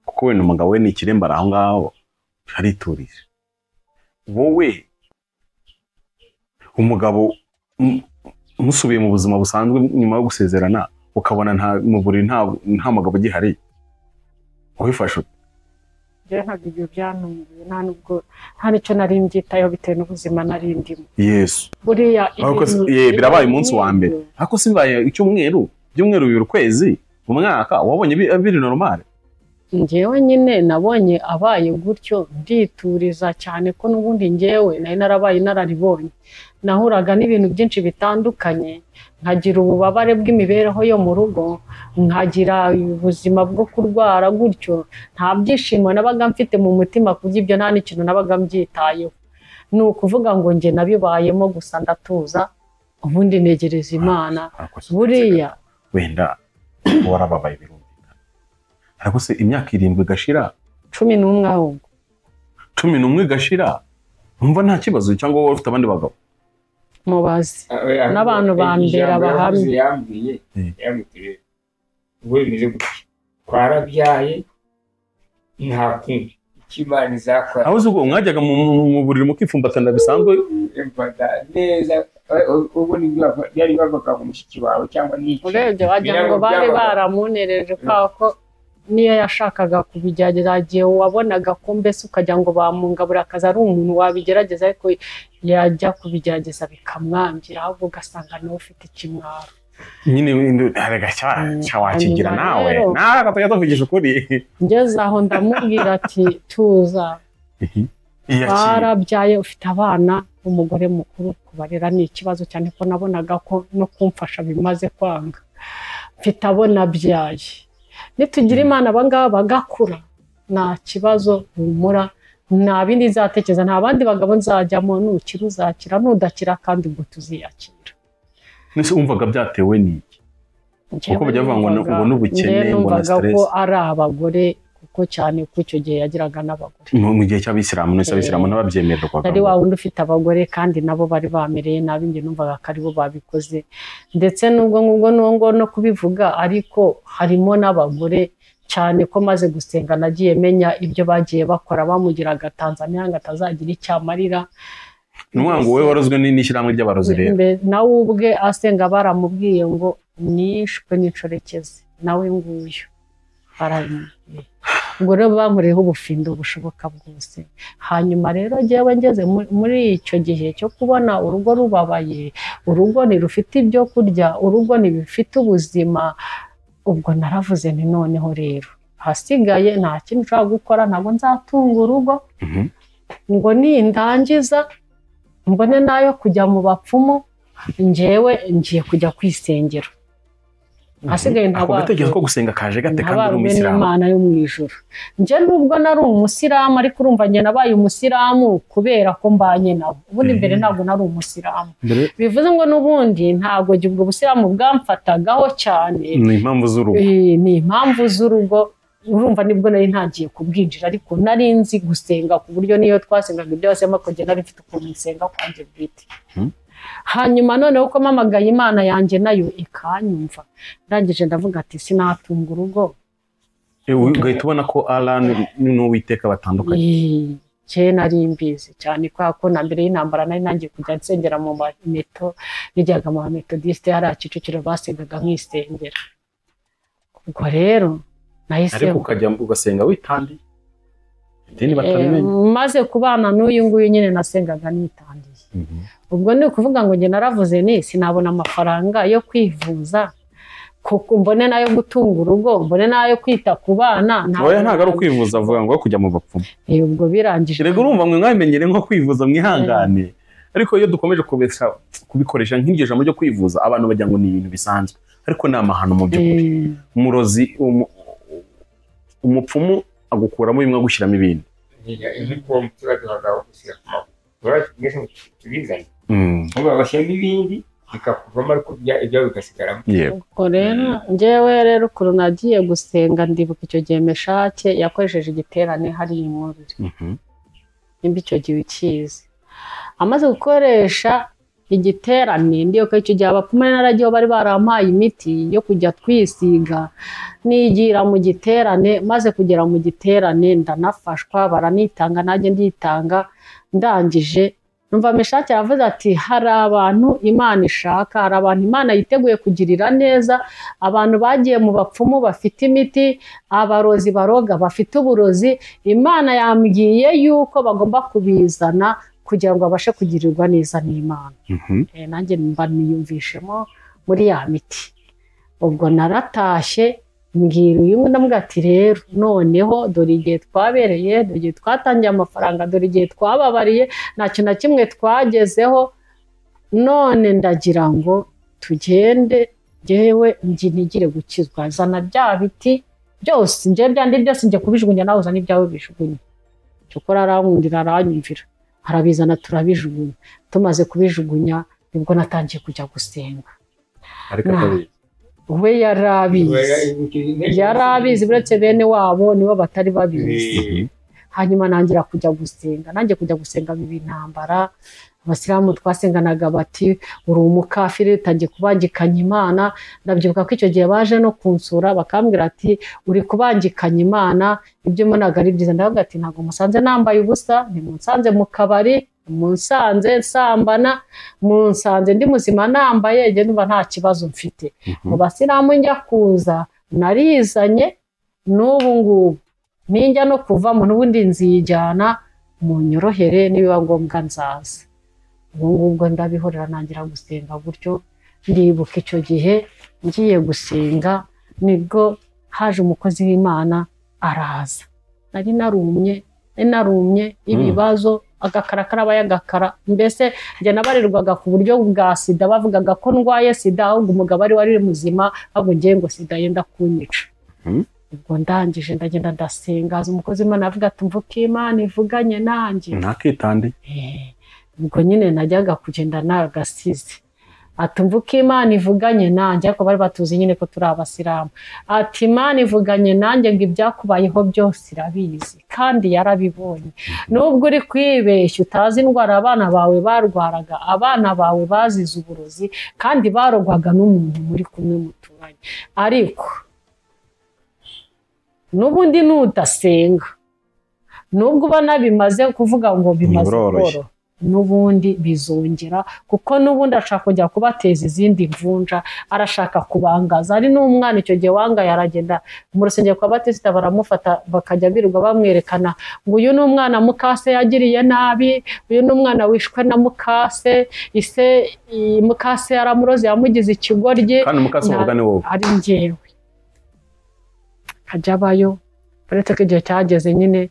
kuko wenda umugabo we ni ikiremba aho ngaho ariturije wowe umugabo musubiye mu buzima busanzwe nyuma yo gusezerana ukabona mu buriri nta mugabo gihari wifashe ntabwo ibyo byantunguye nta n'icyo nari mbyitayeho bitewe n'ubuzima nari ndimo yesu buriya birabaye umunsi wa mbere ariko simbaye icyumweru byumweru 2 ukwezi umwaka wabonye biri normal njyewe nyine nabonye abaye gutyo ndituriza cyane ko n'ubundi njyewe nari narabaye nararibonye nahuraga n'ibintu byinshi bitandukanye nkagira ububabare bw'imibereho yo mu rugo nkagira ubuzima bwo kurwara gutyo nta byishimo nabaga mfite mu mutima kuby'ibyo nta n'ikintu nabaga mbyitayeho ni ukuvuga ngo njye nabibayemo gusa ndatuza ubundi negereza Imana buriya wenda warababaye birumvikana ariko se imyaka 7 gashira 11 ahubwo 11 gashira umva nta kibazo cyangwa wowe ufite abandi bagabo mubazi n'abantu bambera bahamye yambwiye we bimeze gutya twarabyaye nta kundi ikimana izakora aho uzugo mwajyaga mu buriri mukifumbatana bisanzwe neza ubu ni byari bavuga ku mushiki wawe cyangwa n'iki urebye wagira ngo bari baramunereje ko niyo yashakaga kubigerageza wabonaga ko mbese ukajya ngo bamungabura akazi ari umuntu wabigerageza ariko yajya kubigerageza bikamwangira ahubwo ugasanga nawe ufite ikimwaro nyine harega cyawakigira nawe nawe akatujya tuvugisha ukuri ngeze aho ndamubwira ati tuza barabyaye ufite abana umugore mukuru kubarera ni ikibazo cyane ko nabonaga ko no kumfasha bimaze kwanga mfite abo nabyaye nitugira Imana abangaba bagakura nta kibazo humura nta bindi nzatekereza nta bandi bagabo nzajyamo nukira uzakira nudakira kandi ubwo tuziyakira nese umvaga byatewe n'iki kuko bajya bavuga ngo n'ubukene ngo na stress ko ari abagore kuko cyane ko icyo gihe yagiraga n'abagore mu gihe cy'abisilamu nese abisilamu n'ababyemererwa ari wa wundi ufite abagore kandi nabo bari bamereye nabi nge numvaga ko aribo babikoze ndetse nubwo no kubivuga ariko harimo n'abagore cyane ko maze gusenga nagiye menya ibyo bagiye bakora bamugiraga Tanzania ngo atazagira icyamarira n'umwango we warozwe n'ishyirahamwe ry'abarozi rero nawe ubwe asenga baramubwiye ngo nishwe n'incorekezi nawe nguyu baramubwiye ubwo rero bamureho ubufindo bushoboka bwose hanyuma rero jyewe ngeze muri icyo gihe cyo kubona urugo rubabaye urugo ntirufite ibyo kurya urugo ntibifite ubuzima ubwo naravuze nti noneho rero hasigaye nta kintu nshobora gukora ntabwo nzatunga urugo ngo nindangiza mbone nayo kujya mu bapfumu njyewe ngiye kujya kwisengera hasigaye ako gatekerezo ko gusenga kaje gate kandi uri umusiramu Imana yo mu ijuru nje nubwo nari umusiramu ariko urumva nge nabaye umusiramu kubera ko mbanye nabo ubundi mbere ntabwo nari umusiramu bivuze ngo n'ubundi ntabwo ubwo busiramu bwamfatagaho cyane ni impamvu z'urugo ni impamvu z'urugo urumva nibwo nari ntagiye kubwinjira ariko nari nzi gusenga ku buryo niyo twasengaga byose makoge nari mfite ukuntu nsenga kwanjye bwite hanyuma noneho uko mpamagaye Imana yanjye nayo ikanyumva ndangije ndavuga ati sinatunga urugo ugahita ubona ko Alan n'Uwiteka batandukanye cye nari mbizi cyane ko na mbere y'intambara nari nangiye kujya nsengera mu meto bijyaga mu Methodiste hari Kicukiro basengaga nk'isengera ubwo rero nahise ariko ukajya ugasenga witandiye maze kubana n'uyu nguyu nyine nasengaga nitandiye ubwo ni ukuvuga ngo njye naravuze ni sinabona amafaranga yo kwivuza kuko mbone nayo gutunga urugo mbone nayo kwita ku bana oya ntago ari kwivuza avuga ngo kujya mu bapfumu ubwo birangije rego urumva mwe mwamenyere nko kwivuza mwihangane ariko iyo dukomeje kubikoresha nk'iryo jambo ryo kwivuza abantu bajya ngo ni ibintu bisanzwe ariko ni amahano mu by'ukuri umurozi umupfumu agukuramo bimwe agushyiramo ibindi niko muturage hagaho gushyira ku maguru tubizanye ngo bashyiramo ibindi bikakuvamo ariko ibyo bigasigaramo ubwo rero njyewe rero ukuntu nagiye gusenga ndibuka icyo gihe Meshake yakoresheje igiterane hariya imurire nimba icyo gihe ukizi amaze gukoresha igiterane ndibuka icyo gihe abapfumu naragiye bari barampaye imiti yo kujya twisiga nigira mu giterane maze kugera mu giterane ndanafashwa baranitanga nanjye nditanga ndangije numva Meshake yavuze ati hari abantu Imana ishaka hari abantu Imana yiteguye kugirira neza abantu bagiye mu bapfumu bafite imiti abarozi baroga bafite uburozi Imana yambwiye yuko bagomba kubizana kugira ngo abashe kugirirwa neza n'Imana nanjye mba niyumvishemo muri ya miti ubwo naratashye mbwira uyu nguyu ndamubwira ati rero noneho dore igihe twabereye dore igihe twatangiye amafaranga dore igihe twababariye nta kintu na kimwe twagezeho none ndagira ngo tugende njyewe nigire gukizwa zana bya biti byose njye byandi byose njye kubijugunya nawe uzana ibyawe bijugunye cyokora arankundira aranyumvira arabizana turabijugunya tumaze kubijugunya nibwo natangiye kujya gusenga we yarabizi uretse bene wabo nibo batari babizi hanyuma nangira kujya gusenga nanjye kujya gusenga biba intambara abasilamu twasenganaga bati uri umukafiri utangiye kubangikanya Imana ndabyibuka ko icyo gihe baje no kunsura bakambwira ati uri kubangikanya Imana ibyo mbonaga ari byiza ndavuga ati ntabwo musanze nambaye ubusa ntimunsanze mu kabari munsanze nsambana munsanze ndi muzima nambaye njye numva nta kibazo mfite mu basilamu njya kuza narizanye n'ubu ngubu ninjya no kuvamo n'ubundi nzijyana mu nyorohere nibiba ngombwa nzaza ubwo ndabihorera nangira gusenga gutyo ndibuka icyo gihe ngiye gusenga nibwo haje umukozi w'Imana araza nari narumye narumye ibibazo agakara karabaye agakara mbese njye nabarirwaga ku buryo bwa sida bavugaga ko ndwaye sida ahubwo umugabo ari wari muzima ahubwo ngiye ngo sida yenda kunyica. Ubwo ndangije ndagenda ndasengaza umukozi Imana avuga ati mvuka Imana ivuganye nanjye ntakitande. ubwo nyine najyaga kugenda nagasize ati mvuka Imana ivuganye nanjye ariko bari batuzi nyine ko turi abasilamu ati Imana ivuganye nanjye ngo ibyakubayeho byose irabizi kandi yarabibonye nubwo uri kwibeshya utazi indwara abana bawe barwaraga abana bawe bazize uburozi kandi barogwaga n'umuntu muri kumwe muturanye ariko n'ubundi nudasenga nubwo ubona bimaze kuvuga ngo bimaze koro n'ubundi bizongera kuko n'ubundi ashaka kujya kubateza izindi mvunja arashaka kubangaza ari n'umwana icyo gihe wangaye aragenda mu rusengero kwa Batisita baramufata bakajya birirwa bamwerekana ngo uyu ni umwana mukase yagiriye nabi uyu ni umwana wishwe na mukase ise mukase yaramuroze yamugize ikigoryi kandi mukase uvuga ni wowe ari njyewe kajabayo baretse ko igihe cyageze nyine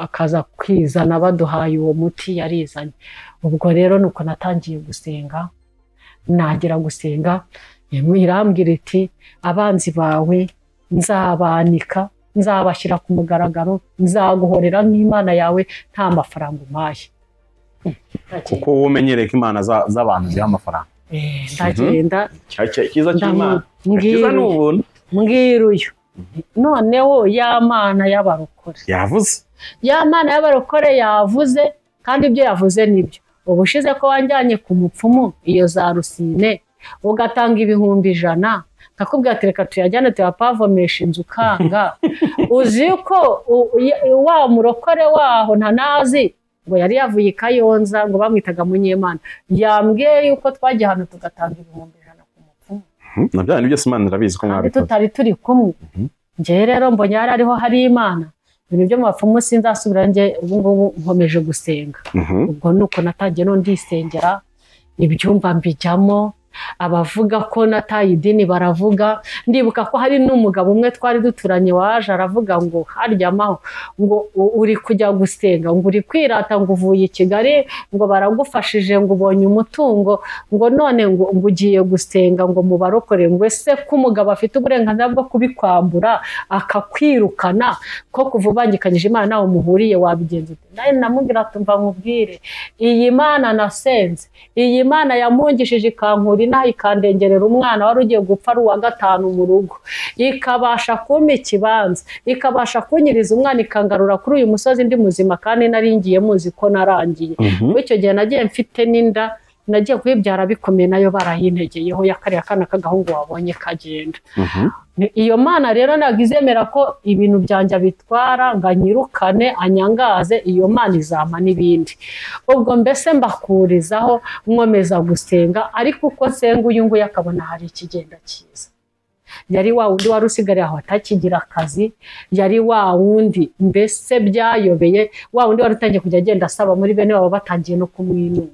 akaza kwizana baduhaye uwo muti yarizanye ubwo rero nuko natangiye gusenga nagira gusenga irambwira iti abanzi bawe nzabanika nzabashyira ku mugaragaro nzaguhorera nk'Imana yawe nta mafaranga umpaye kuko womenyereye ko Imana z'abantu ziha amafaranga ndagenda cyiza cy'Imana cyiza n'ubuntu mbwiruyo noneho ya Mana y'abarokore yavuze ya Mana y'abarokore yavuze kandi ibyo yavuze nibyo ubushize ko wanjyanye ku mupfumu iyo za Rusine ugatanga 1,100 kakubwira ati reka tuyajyane tuyapavomesha inzu kanga uzi ko wa murokore waho ntanazi ngo yari yavuye Kayonza ngo bamwitaga Munyemana yambwiye yuko twagiye hano tugatanga 1,100 ku mupfumu nabyo nibyo Imana irabizi ko mwabikoze tutari turi kumwe nje rero mbonye hariho hari Imana ibintu byo mu bapfumu sinzasubira nje ubu ngubu nkomeje gusenga ubwo nuko natangiye no ndisengera ibyumba mbijyamo abavuga ko nataye idini baravuga ndibuka ko hari n'umugabo umwe twari duturanye waje aravuga ngo haryamaho ngo uri kujya gusenga ngo uri kwirata ngo uvuye i Kigali ngo baragufashije ngo ubonye umutungo ngo none ngo ugiye gusenga ngo mubarokore ngo ese ko umugabo afite uburenganzira bwo kubikwambura akakwirukana ko kuvubangikanyije Imana nawe muhuriye wabigenza ute naye namubwira tumva nkubwire iyi Mana nasenze iyi Mana yampungishije ikankura naho ikandengerera umwana wari ugiye gupfa ari uwa 5 mu rugo ikabasha kumpa ikibanza ikabasha kunyiriza umwana ikangarura kuri uyu musozi ndi muzima kandi naringiye muzi ko narangiye icyo gihe nagiye mfite n'inda nagiye kwibyara bikomeye nayo barayintegeyeho yakariya kana kagahungu wabonye kagenda iyo Mana rero nagizemera ko ibintu byanja bitwara nganyirukane anyangaze iyo Mana izama n'ibindi ubwo mbese mbakurizaho nkomeza gusenga ariko uko senga uyu nguyu akabona hari ikigenda cyiza yari wa wundi wari usigariye aho atakigira akazi yari wa wundi mbese byayobeye wa wundi wari utangiye kujya agenda asaba muri bene babo batangiye no kumwinura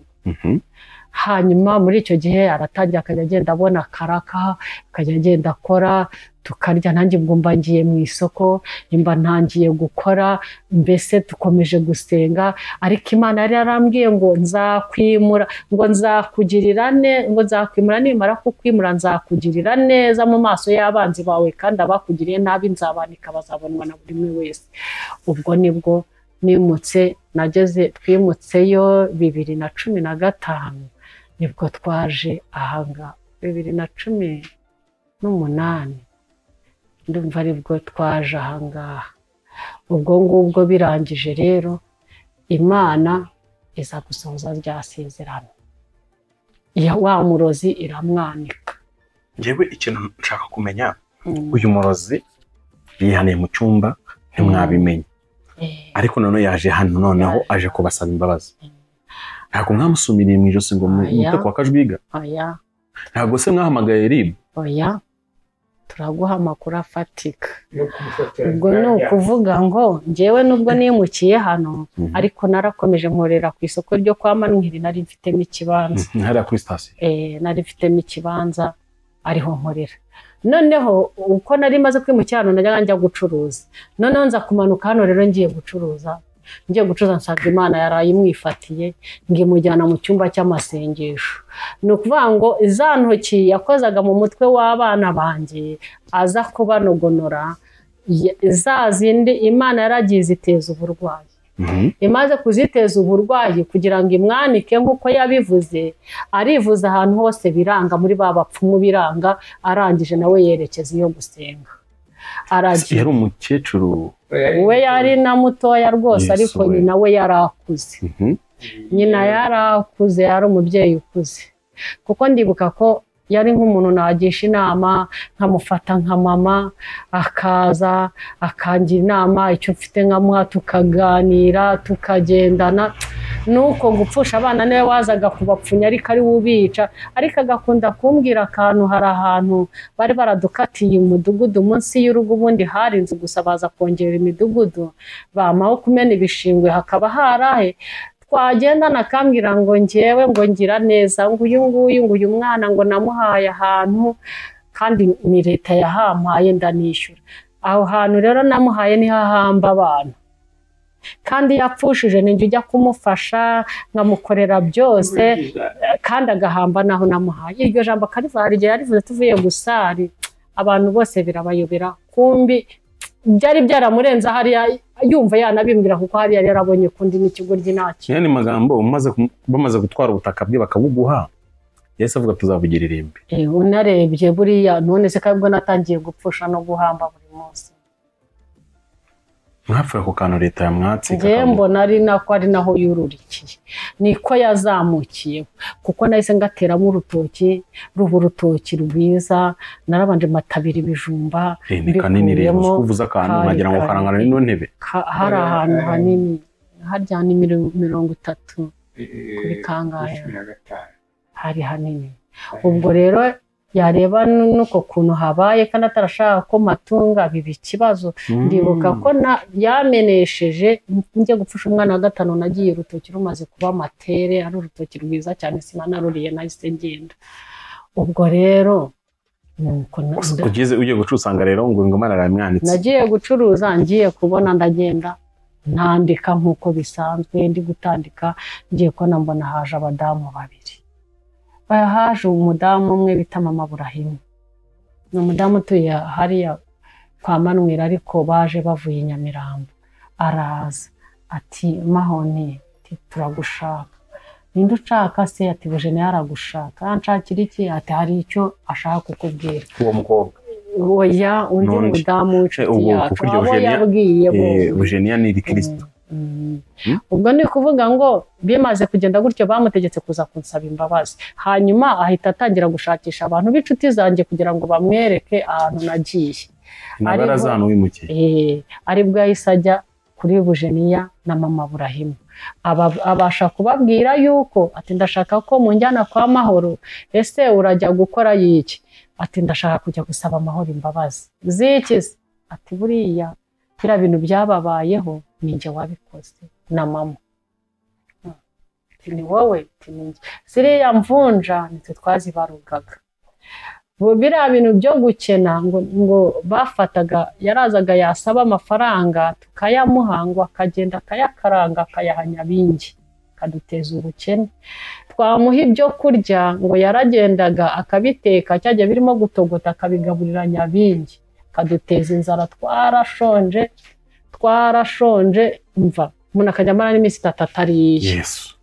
hanyuma muri icyo gihe aratangira akajya agenda abona karaka akajya agenda akora tukarya nanjye ngumva ngiye mu isoko nimba ntangiye gukora mbese tukomeje gusenga ariko Imana yari yarambwiye ngo nzakwimura ngo nzakugirira ngo nzakwimura nimara kukwimura nzakugirira neza mu maso y'abanzi bawe kandi abakugiriye nabi nzabanika bazabonwa na buri umwe wese ubwo nibwo nimutse nageze twimutseyo 2015 nibwo twaje ahanga 2018 ndumva aribwo twaje ahangaha ubwo ngubwo birangije rero Imana iza gusohoza rya sezerano ya wa murozi iramwanika njyewe ikintu nshaka kumenya uyu murozi yihaniye mu cyumba ntimwabimenye ariko none yaje hano noneho aje kubasaba imbabazi ntabwo mwamusumiriye mu ijosi ngo mute kwa Kajwiga oya ntabwo se mwahamagaye RIB oya turaguha amakuru afatika ubwo ni ukuvuga ngo njyewe nubwo nimukiye hano ariko narakomeje nkorera ku isoko ryo kwa Manwiri nari mfitemo ikibanza hariya kuri station nari mfitemo ikibanza ariho nkorera noneho uko nari maze kwimukira hano najya njya gucuruza noneho nza kumanuka hano rero ngiye gucuruza ngiye gucuruza nsanga Imana yarayimwifatiye ngimujyana mu cyumba cy'amasengesho. Ni ukuvuga ngo za ntoki yakozaga mu mutwe w'abana banjye aza kubanogonora, za zindi Imana yaragiye iteza uburwayi. Imaze kuziteza uburwayi kugira ngo imwanike nk'uko yabivuze, arivuza ahantu hose biranga, muri ba bapfumu biranga, arangije nawe yerekeza iyo gusenga. Yari umukecuru, we yari na mutoya rwose, ariko nyina we yarakuze. Nyina yarakuze, yari umubyeyi ukuze, kuko ndibuka ko yari nk'umuntu nagisha inama, nkamufata nka mama, akaza akangira inama, icyo mfite nkamuha, tukaganira tukagendana. Nuko gupfusha abana niwe wazaga kubapfunya ariko ari ubica, ariko agakunda kumbwira akantu. Hari ahantu bari baradukatiye umudugudu munsi y'urugo, ubundi hari inzu gusa, baza kongera imidugudu, bamaho kumena ibishingwe, hakaba harahe twagendana akambwira ngo njyewe ngo ngira neza, ngo uyu mwana ngo namuhaye ahantu kandi ni leta yahampaye ndanishyura. Aho hantu rero namuhaye niho ahamba abana, kandi yapfushije ninjye ujya kumufasha nkamukorera byose, kandi agahamba naho namuhaye. Iryo jambo Karivari igihe yarivuze tuvuye gusari, abantu bose birabayobera, kumbi byari byaramurenze hariya yumva yanabimbwira, kuko hariya yarabonye kundi n'ikigoryi nacyo. Yani magambo bamaze gutwara ubutaka bwe bakabuguha, yahise avuga tuzavugira irimbi. Unarebye buriya none se kabwo natangiye gupfusha no guhamba buri munsi. Mwapfuye ku kantu leta yamwatse. Ngiye mbona ari nako ari naho yururikiye, niko yazamukiye, kuko nahise ngateramo urutoki, ruba urutoki rwiza, narabanje matabira ibijumba. Ni kanini rero, uvuze akantu nkagira ngo karangana n'ino ntebe. Hari ahantu hanini, harya ni 30 kuri kangahe, hari hanini. Ubwo rero yareba nuko kuntu habaye, kandi atarashaka ko matunga biba ikibazo. Ndibuka ko yamenesheje njye gupfusha umwana wa 5, nagiye urutoki rumaze kuba matere, ari urutoki rwiza cyane, sinanaruriye nahise ngenda. Ubwo rero ugiye gucuruza usanga rero ngo Imana yaramwanitse. Nagiye gucuruza, ngiye kubona ndagenda ntandika nk'uko bisanzwe, ndi gutandika ngiye ko nambona haje abadamu 2. Haje umudamu umwe bita Mama Burahimu, ni umudamu utuye hariya kwa Manuel, ariko baje bavuye i Nyamirambo. Araza ati Mahoni, turagushaka. Ninde ushaka se? Ati Bujene yaragushaka. Anshakira iki? Ati hari icyo ashaka kukubwira. Uwo mukobwa oya, undi mudamu w'inshuti yacu, abo yabwiye Bujene ni Kristo. Ubwo ni kuvuga ngo bimaze kugenda gutyo, bamutegetse kuza kunsaba imbabazi. Hanyuma ahita atangira gushakisha abantu b'inshuti zanjye kugira ngo bamwereke ahantu nagiye. Nabarazana wimukiye. Aribwo yahise ajya kuri Bujeniya na Mama Burahimu, abasha kubabwira yuko ati ndashaka ko munjyana kwa Mahoro. Ese urajya gukora yiki? Ati ndashaka kujya gusaba Mahoro imbabazi. Ziki? Ati buriya bira bintu byababayeho ninjye wabikoze na mama. Ni wowe? Ninjye. Siriya mvunja nitwe twazibarugaga. Bira bintu byo gukena ngo bafataga, yarazaga yasaba amafaranga tukayamuhangwa, akagenda akayakaranga akayaha Nyabingi, kaduteza ubukene. Twamuha ibyo kurya ngo yaragendaga akabiteka, cyajya birimo gutogota akabigaburira Nyabingi, kaduteza inzara. Twarashonje mva umuntu akajya amara n'iminsi 3 atariye. Yesu.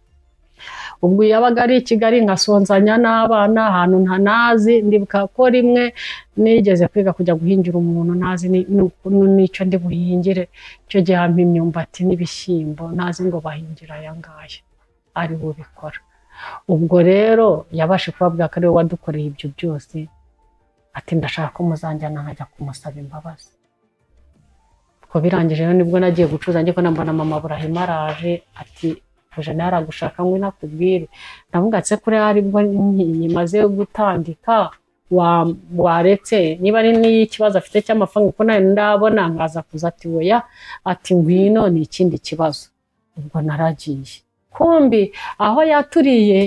Ubwo yabaga ari i Kigali nkasonzanya n'abana ahantu ntanazi. Ndibuka ko rimwe nigeze kwiga kujya guhingira umuntu ntazi n'icyo ndi buhingire, cyo gihe hampa imyumbati n'ibishyimbo, ntazi ngo bahingira aya ngaya, ari bubikora. Ubwo rero yabashe kubabwira ko ari we wadukoreye ibyo byose. Ati ndashaka ko muzanjyana nkajya kumusaba imbabazi. Ko birangije rero nibwo nagiye gucuruza, njye ko nambona Mama Burahimu araje, ati Bujene yaragushaka ngo nakubwire. Ndavugatse kuri aribwo nyimaze gutandika, waretse niba ari n'ikibazo afite cy'amafaranga ko nayo ndabona nkaza kuza. Ati oya, ati ngwino ni ikindi kibazo. Ubwo naragiye, kumbi aho yaturiye,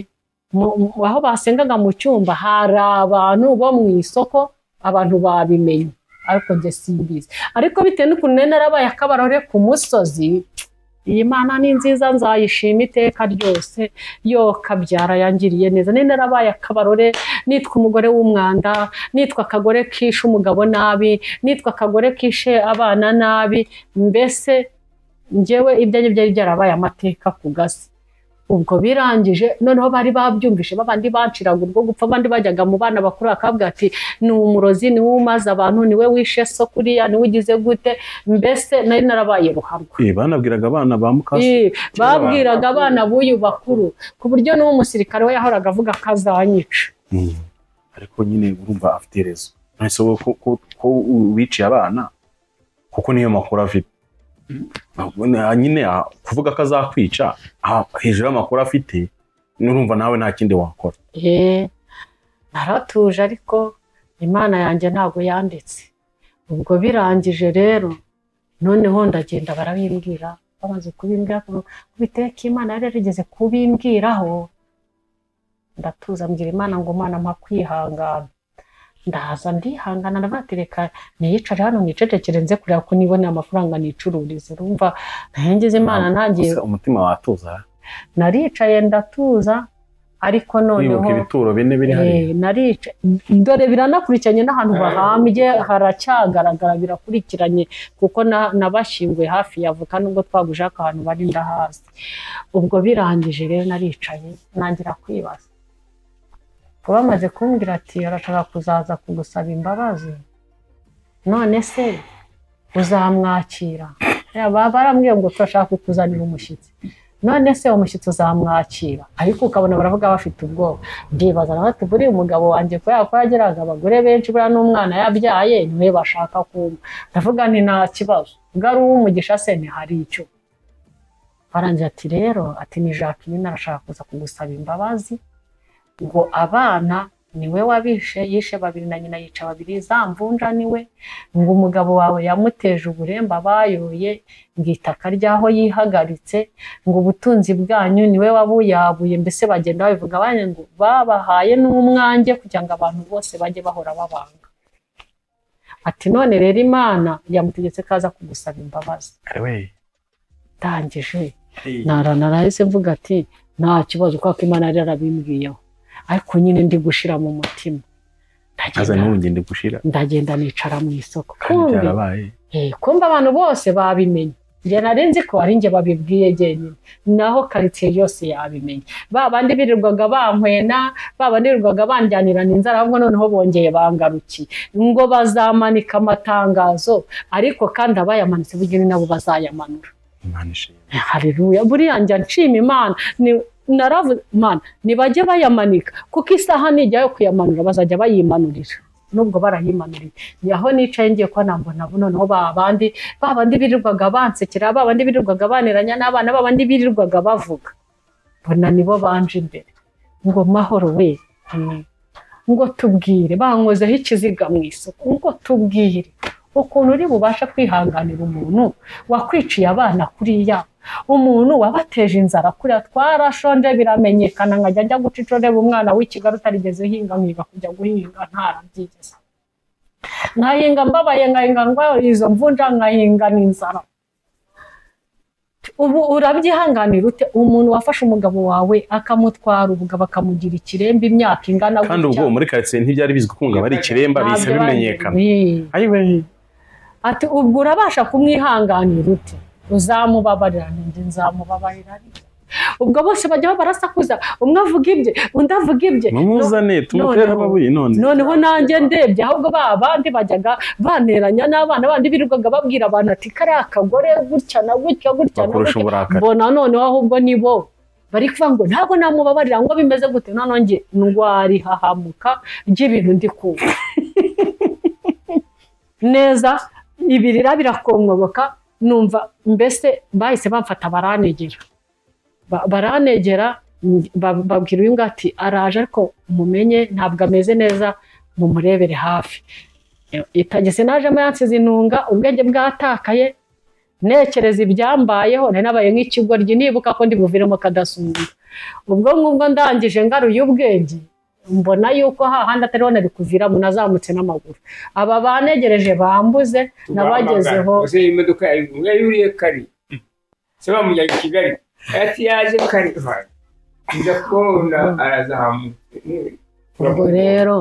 aho basengaga mu cyumba, hari abantu bo mu isoko, abantu babimenye, ariko njye simbizi. Ariko bitewe n'ukuntu narabaye akabarore ku musozi, iyi Mana ni nziza nzayishima iteka ryose, yo kabyara yangiriye neza, ni narabaye akabarore, nitwa umugore w'umwanda, nitwa akagore kishe umugabo nabi, nitwa akagore kishe abana nabi, mbese njyewe ibyanjye byari byarabaye amateka ku gasi. Ubwo birangije noneho bari babyumvishe, babandi banciraga urwo gupfa, abandi bajyaga mu bana bakuru bakabwira ati ni umurozi, ni we umaze abantu, ni we wishe so kuriya, ni we ugize gute, mbese nari narabaye ruharwa. Banabwiraga abana ba mukase, babwiraga abana b'uyu bakuru, ku buryo n'uwo musirikare we yahoraga avuga ko azanyica. Ariko nyine urumva afite iherezo, nahise ko wiciye abana kuko niyo makuru afite. Nyine kuvuga ko azakwica hejuru y'amakuru afite, nurumva nawe nta kindi wakora. naratuje, ariko Imana yanjye ntabwo yanditse. Ubwo birangije rero noneho ndagenda barabimbwira, bamaze kubimbwira ko biteka Imana yari yarigeze kubimbwiraho, ndatuza mbwira Imana ngo Mana mpa kwihangana. Ndaza ndihangana ndabatereka niyicare hano nicecekere nze kureba ko nibone amafaranga nicururize. Urumva nahengeze Imana ntangiye umutima watuza. Naricaye ndatuza, ariko noneho ibituro bine biri hari naricaye dore biranakurikiranye n'ahantu bahambye haracyagaragara birakurikiranye, kuko nabashyinguye hafi yavuka nubwo twaguje ahantu bari ndahazi. Ubwo birangije rero naricaye nangira kwibaza, bamaze kumbwira ati arashaka kuzaza kugusaba imbabazi, none se uzamwakira? Barambwiye ngo turashaka kukuzanira umushyitsi, none se umushyitsi uzamwakira? Ariko ukabona baravuga bafite ubwoba. Ndibaza nawe ati buriya umugabo wanjye ko yagiraga abagore benshi, buriya n'umwana yabyaye niwe bashaka kumva. Ndavuga nti nta kibazo, ubwo ari uw'umugisha se ntihari icyo. Barangira ati rero ati ni Jacqueline arashaka kuza kugusaba imbabazi, ngo abana niwe wabishe, yishe 2 na nyina yica 2, za mvunja niwe, ngo umugabo wawe yamuteje uburemba bayoye, ngo itaka ryaho yihagaritse, ngo ubutunzi bwanyu niwe wabuyabuye. Mbese bagenda babivuga banye ngo babahaye n'umwange kugira ngo abantu bose bajye bahora babanga. Ati none rero Imana yamutegetse kaza kugusaba imbabazi. Ndangije narahise mvuga ati nta kibazo kuko Imana yari yarabimbwiyeho, ariko nyine ndi gushira mu mutima. Ndagenda nicara mu isoko, kumva abantu bose babimenye. Njye nari nzi ko ari njye babibwiye jyenyine, naho karitsiye yose yabimenye. Babandi birirwaga bankwena, babandi birirwaga banjyanirana inzara, ahubwo noneho bongeye bangarukiye ngo bazamanika amatangazo, ariko kandi abayamanitse bugeni nabo bazayamanura. Haleluya. Buriya njya nshima Imana, naravuze Mana nibajye bayamanika, kuko isaha nijyayo kuyamanura bazajya bayimanurira, nubwo barayimanurira. Yaho nicaye ngiye ko nambona noneho babandi birirwaga bansekera, babandi birirwaga baneranya n'abana, babandi birirwaga bavuga, bona nibo banje imbere ngo mahoro we, ngo tubwire, bankozeho ikiziga mu isoko, ngo tubwire ukuntu uri bubasha kwihanganira umuntu wakwiciye abana kuriya, umuntu wabateje inzara kuriya. Twarashonje biramenyekana, nkajya njya guca icoreba umwana w'Ikigali utarigeze hinga, nkiga kujya guhinga ntarabyigeze, nkahinga mbabaye, nkahinga ngo izo mvunja, nkahinga n'inzara. Ubu urabyihanganira ute umuntu wafashe umugabo wawe akamutwara ubugabo akamugira ikiremba imyaka ingana gutya? Kandi ubwo muri karitsiye ntibyari bizwi ko bari ikiremba, bise bimenyekana. Ayiwe ati ubwo urabasha kumwihanganira ute? Uzamubabarira? Nje nzamubabarira. Ubwo bose bajya barasakuza, umwe avuga ibye undi avuga ibye, mumuzane tumutera ababuye. Noneho nanjye ndebye, ahubwo babandi bajyaga baneranya n'abana bandi birirwaga babwira abantu ati kariya akagore gutya na gutya gutya, mbona noneho ahubwo nibo bari kuvuga ngo ntabwo namubabarira, ngo bimeze gute. Noneho nge ndwari hahamuka ry'ibintu ndi kumva neza, ibirira birakongoboka, numva mbese bahise bamfata baranegera, babwira uyu ngati araje, ariko mumenye ntabwo ameze neza, mumurebere hafi. Itagese najemo yansize intunga, ubwenge bwatakaye, nekereza ibyambayeho, nari nabaye nk'ikigoryi, nibuka ko ndi buviremo kadasumba. Ubwo ngubwo ndangije ngaruye ubwenge, mbona yuko hahandi atariho nari kuviramo, nazamutse n'amaguru. Aba banegereje bambuze, nabagezeho. Imodoka yuriye kari se bamujyanye i Kigali ati yaje kare nza kubona arazamutse. ubwo rero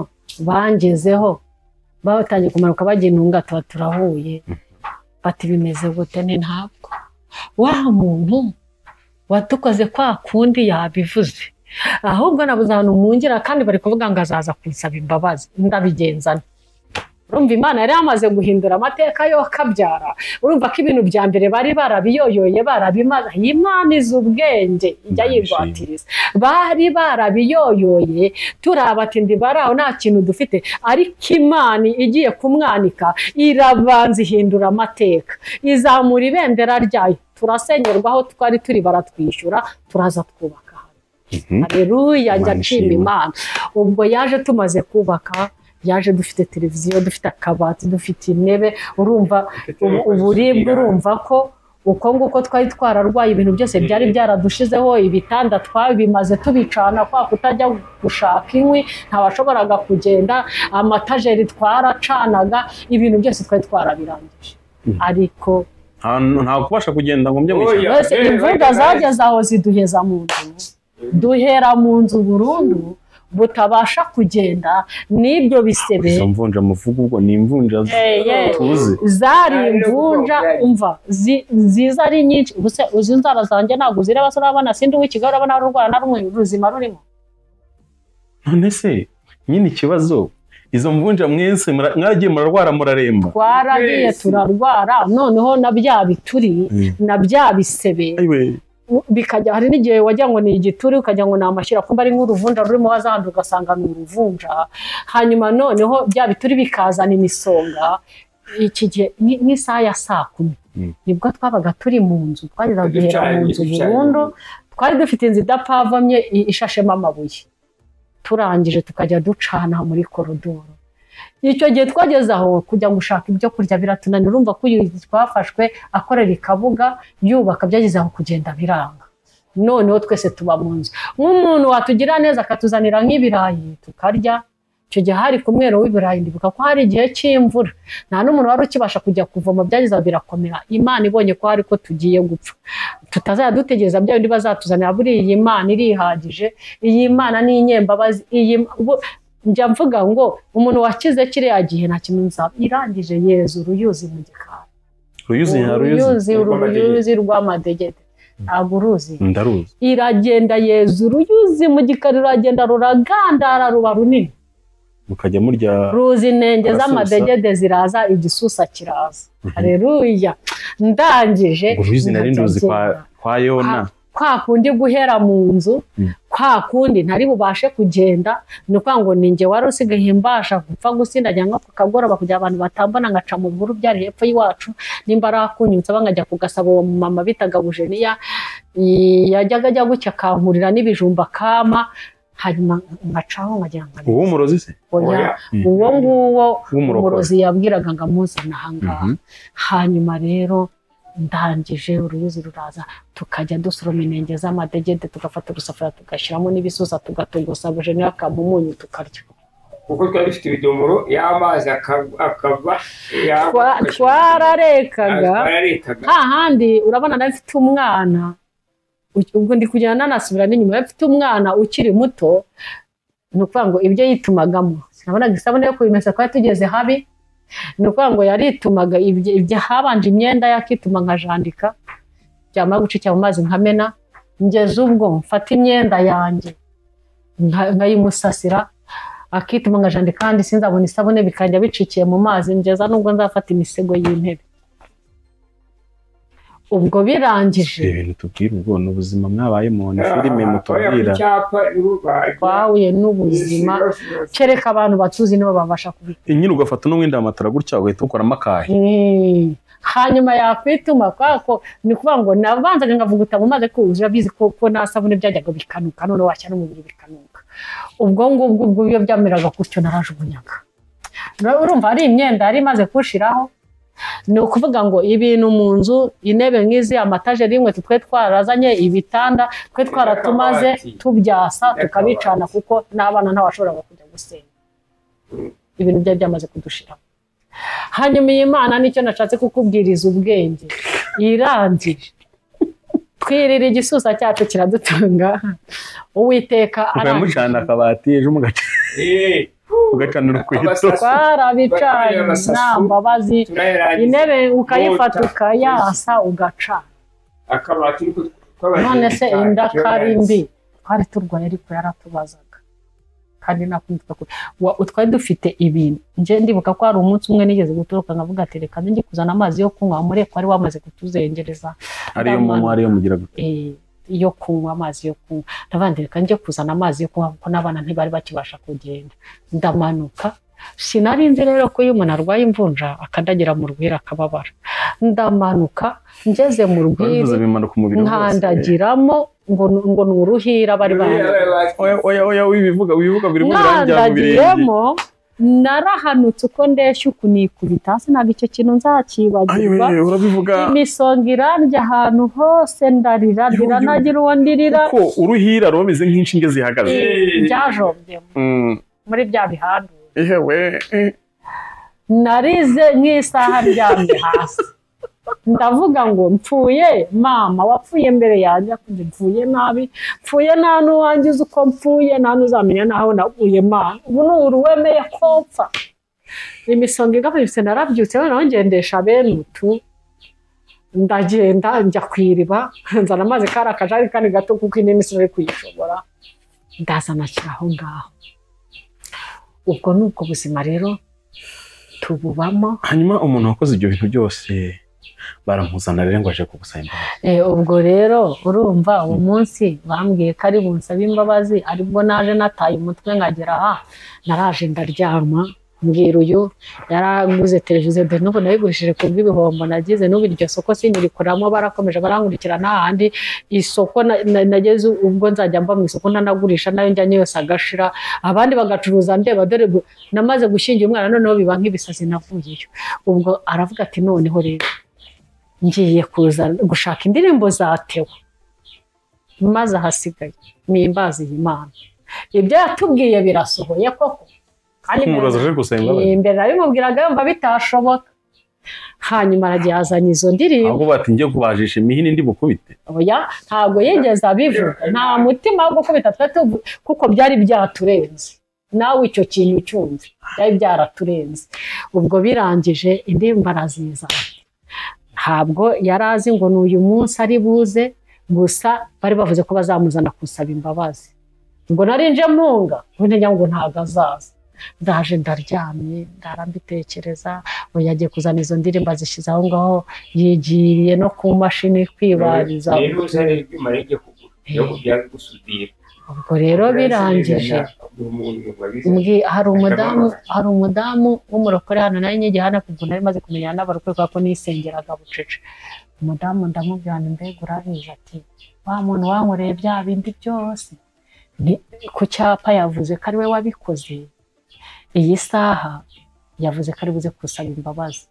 bangezeho batangiye kumanuka bajya Intunga tuba turahuye bati bimeze gute ni ntabwo wa muntu watukoze kwa kundi yabivuze ahubwo nabuze ahantu mungira kandi bari kuvuga ngo azaza kunsaba imbabazi ndabigenzana. Urumva Imana yari yamaze guhindura amateka yo kabyara. Urumva ko ibintu bya mbere bari barabiyoyoye barabimaze. Imana izi ubwenge ijya yigwatiriza. Bari barabiyoyoye turabati ndi baraho nta kintu dufite ariko Imana igiye kumwanika irabanza ihindura amateka. Izamura ibendera ryayo turasenyerwaho twari turi baratwishyura turaza twubaka. Haleluya njya nshima Imana. Ubwo yaje tumaze kubaka yaje dufite televiziyo dufite akabati dufite intebe urumva uburibwe urumva ko uko nguko twari twararwaye ibintu byose byari byaradushizeho ibitanda twabimaze tubicana kwa kutajya gushaka inkwi ntabashoboraga kugenda amatajeri twaracanaga ibintu byose twari twarabirangije ariko nta kubasha kugenda ngo mbye mwese imvuga zageze aho ziduheza mu nzu duhera mu nzu burundu butabasha kugenda n'ibyo bisebe izo mvunja muvuga ubwo ni imvunja tuzi zari imvunja umva ziza ari nyinshi ubuse uzi inzara zanjye ntabwo zireba so urabona sindi w'ikigali urabona urwara na rumwe ruzima rurimo none se nyine ikibazo izo mvunja mwese mwaragiye murarwara muraremba twaragiye turarwara noneho na bya bituri na bya bisebe bikajya hari n'igihe wajya ngo ni igituri ukajya ngo namashyira kumba ari nk'uruvunja rurimo wazandi ugasanga ni uruvunja hanyuma noneho bya bituri bikazana imisonga iki gihe nk'isaha ya 10:00 nibwo twabaga turi mu nzu twagera guhera mu nzu burundu twari dufite inzu idapavamye ishashemo amabuye turangije tukajya ducana muri korodoro. Icyo gihe twageze aho kujya gushaka ibyo kurya biratunanira urumva ko twafashwe akorera ikabuga yubaka byageze aho kugenda biranga noneho twese tuba mu nzu nk'umuntu watugira neza akatuzanira nk'ibirayi tukarya. Icyo gihe hari kumwero w'ibirayi ndibuka ko hari igihe cy'imvura nta n'umuntu wari ukibasha kujya kuvoma byageze aho birakomera. Imana ibonye ko hari ko tugiye gupfa tutazajya dutegereza bya bindi bazatuzanira buri iyi Imana irihagije iyi Imana ni inyembabazi iyi njya mvuga ngo umuntu wakize kiriya gihe nta kintu nzaba irangije Yezu uruyuzi mu gikari uruyuzi rw'amadegede ntabwo uruzi ndaruzi iragenda Yezu uruyuzi mu gikari ruragenda ruragandara ruba runini mukajya murya ruzi intenge z'amadegede ziraza igisusa kiraza. Haleluya ndangije uruzi narinduzi kwa Yona kwa kundi guhera mu nzu kwa kundi ntari bubashe kugenda nuko ngo ninjye wari usigaye mbasha gupfa gusindagira nko kagoraba kugira abantu batambana ngaca mu buru byari hepfo y'iwacu nimba arakunyutsa bangajya kugasaba uwo mama bitaga Bujeniya yajyaga ajya gucya kankurira n'ibijumba kama hanyuma ngacaho nkagira ngo uwo murozi se uwo nguwo umurozi yabwiraga ngo amuzana ahangaha. Hanyuma rero ndangije uruyuzi ruraza tukajya dusoroma intenge z'amadegede tugafata urusafuriya tugashyiramo n'ibisusa tugatogosa Bujeniya akamumunyu tukarya kuko twari dufite ibidomoro y'amazi akava twararekaga hahandi urabona nawe mfite umwana ubwo ndi kugenda nanasubira n'inyuma mfite umwana ukiri muto ni ukuvuga ngo ibyo yitumagamo sinabonaga isabune yo kubimesa twari tugeze habi ni ukuvuga ngo yaritumaga ibyo habanje imyenda yakituma nkajandika byamara gucika mu mazi nkamena ngeze ubwo mfata imyenda yanjye nkayimusasira akituma nkajandika kandi sinzabona isabune bikajya bicikiye mu mazi ngeza nubwo nzafata imisego y'intebe. Ubwo birangije ibintu tubwira ubwo n'ubuzima mwabayemo ni filime mutubwira twahuye n'ubuzima kereka abantu batuzi nibo babasha kubika inyine ugafata n'umwenda w'amatara gutya ugahita ukoramo akahe hanyuma yakwituma kwako ni kuvuga ngo nabanzaga ngavuguta mu mazi kuzuye bizi ko nasabune byajyaga bikanuka none wacya n'umubiri bikanuka ubwo ngubwo byo byameraga gutyo narajugunyaga. Urumva ari imyenda yari imaze kushiraho ni ukuvuga ngo ibintu mu nzu intebe nk'izi amatajeri y'imwe twe twarazanye ibitanda twe twaratumaze tubyasa tukabicana kuko n'abana ntawashoboraga kujya gusenya ibintu byari byamaze kudushiraho. Hanyuma iyi Imana nicyo nashatse kukubwiriza ubwenge irangije twirira igisusa cyacu kiradutunga uwiteka ukamucana akabati ejo ugacana urukweto twarabicanye nta mbabazi intebe ukayifata ukayasa ugaca akabati none se inda karimbi twari turwaye ariko yaratubazaga kandi nakundika ko twari dufite ibintu nje ndibuka ko hari umunsi umwe nigeze guturuka nkavuga ati reka njye kuzana amazi yo kunywa muri ko ari wamaze kutuzengereza ariyo mugira gute yo kunywa amazi yo kunywa ndavandika njye kuzana amazi yo kunywa kuko n'abana ntibari bakibasha kugenda ndamanuka sinarinze rero ko iyo umuntu arwaye imvunja akandagira mu rwira akababara ndamanuka ngeze mu rwira nkandagiramo ngo ni uruhira bari oya wibivuga biri mu birangira mu birenge narahanutse uko ndeshya uku nikubita hasi ntabwo icyo kintu nzakibagirwa imisonga irandya ahantu hose ndarira nagira uwo ndirira kuko uruhira rumeze nk'inshinge zihagaze byajobyemo muri bya bihandura narize nk'isaha ryamye hasi ndavuga ngo mpfuye mama wapfuye mbere yanjye akuze mpfuye nabi mpfuye nta n'uwangiza uko mpfuye nta n'uzamenya naho naguye mana ubu ni uruwemeye ko mpfa imisonga igabanyutse narabyutse noneho ngendesha bene utu ndagenda njya ku iriba nzana amazi kari akajarikani gato kuko inini sinari kuyishobora ndazana aho ngaho ubwo ni ubwo buzima rero tububamo hanyuma umuntu wakoze ibyo bintu byose baramuzana rero ngo aje kugusaba imbabazi ubwo rero urumva uwo munsi bambwiye ko ari bunsabe imbabazi aribwo naje nataye umutwe nkagera aha naraje ndaryama mbwira uyu yaraguze televiziyo de n'ubu nayigurishije ku bw'ibihombo nagize n'ubu iryo soko sinirikoramo barakomeje barankurikirana ahandi isoko nageze ubwo nzajya mba mu isoko ntanagurisha nayo njyanye yose agashira abandi bagacuruza ndeba dore namaze gushyingira umwana noneho biba nk'ibisazi navuyeyo ubwo aravuga ati noneho rero ngiye kuza gushaka indirimbo zatewe maze ahasigaye nimbaza Imana ibyo yatubwiye birasohoye koko kandi imbere nabimubwiraga yumva bitashoboka hanyuma aragiye azanye izo ndirimbo ahubwo bati njye kubajisha imihini ndi bukubite oya ntabwo yigeze abivuga nta mutima wo gukubita kuko byari byaturenze nawe icyo kintu cyumve byari byaraturenze ubwo birangije indirimbo araziza ntabwo yari azi ngo ni uyu munsi ari buze gusa bari bavuze ko bazamuzana kusaba imbabazi ngo narinje mpunga ngo ntabwo azaza ndaje ndaryamye ndarambitekereza ngo yagiye kuzana izo ndirimbo azishyize aho ngaho yigiriye no ku mashini kwibariza ubwo rero birangije hari umudamu w'umurokore hano nari nyigiye hano kuko nari maze kumenyana n'abarokore kuko nisengeraga bucece umudamu ndamubwira ngo mbega urabizi ati wa muntu wankoreye bya bindi byose ku cyapa yavuze ko ari we wabikoze iyi saha yavuze ko ari buze kusaba imbabazi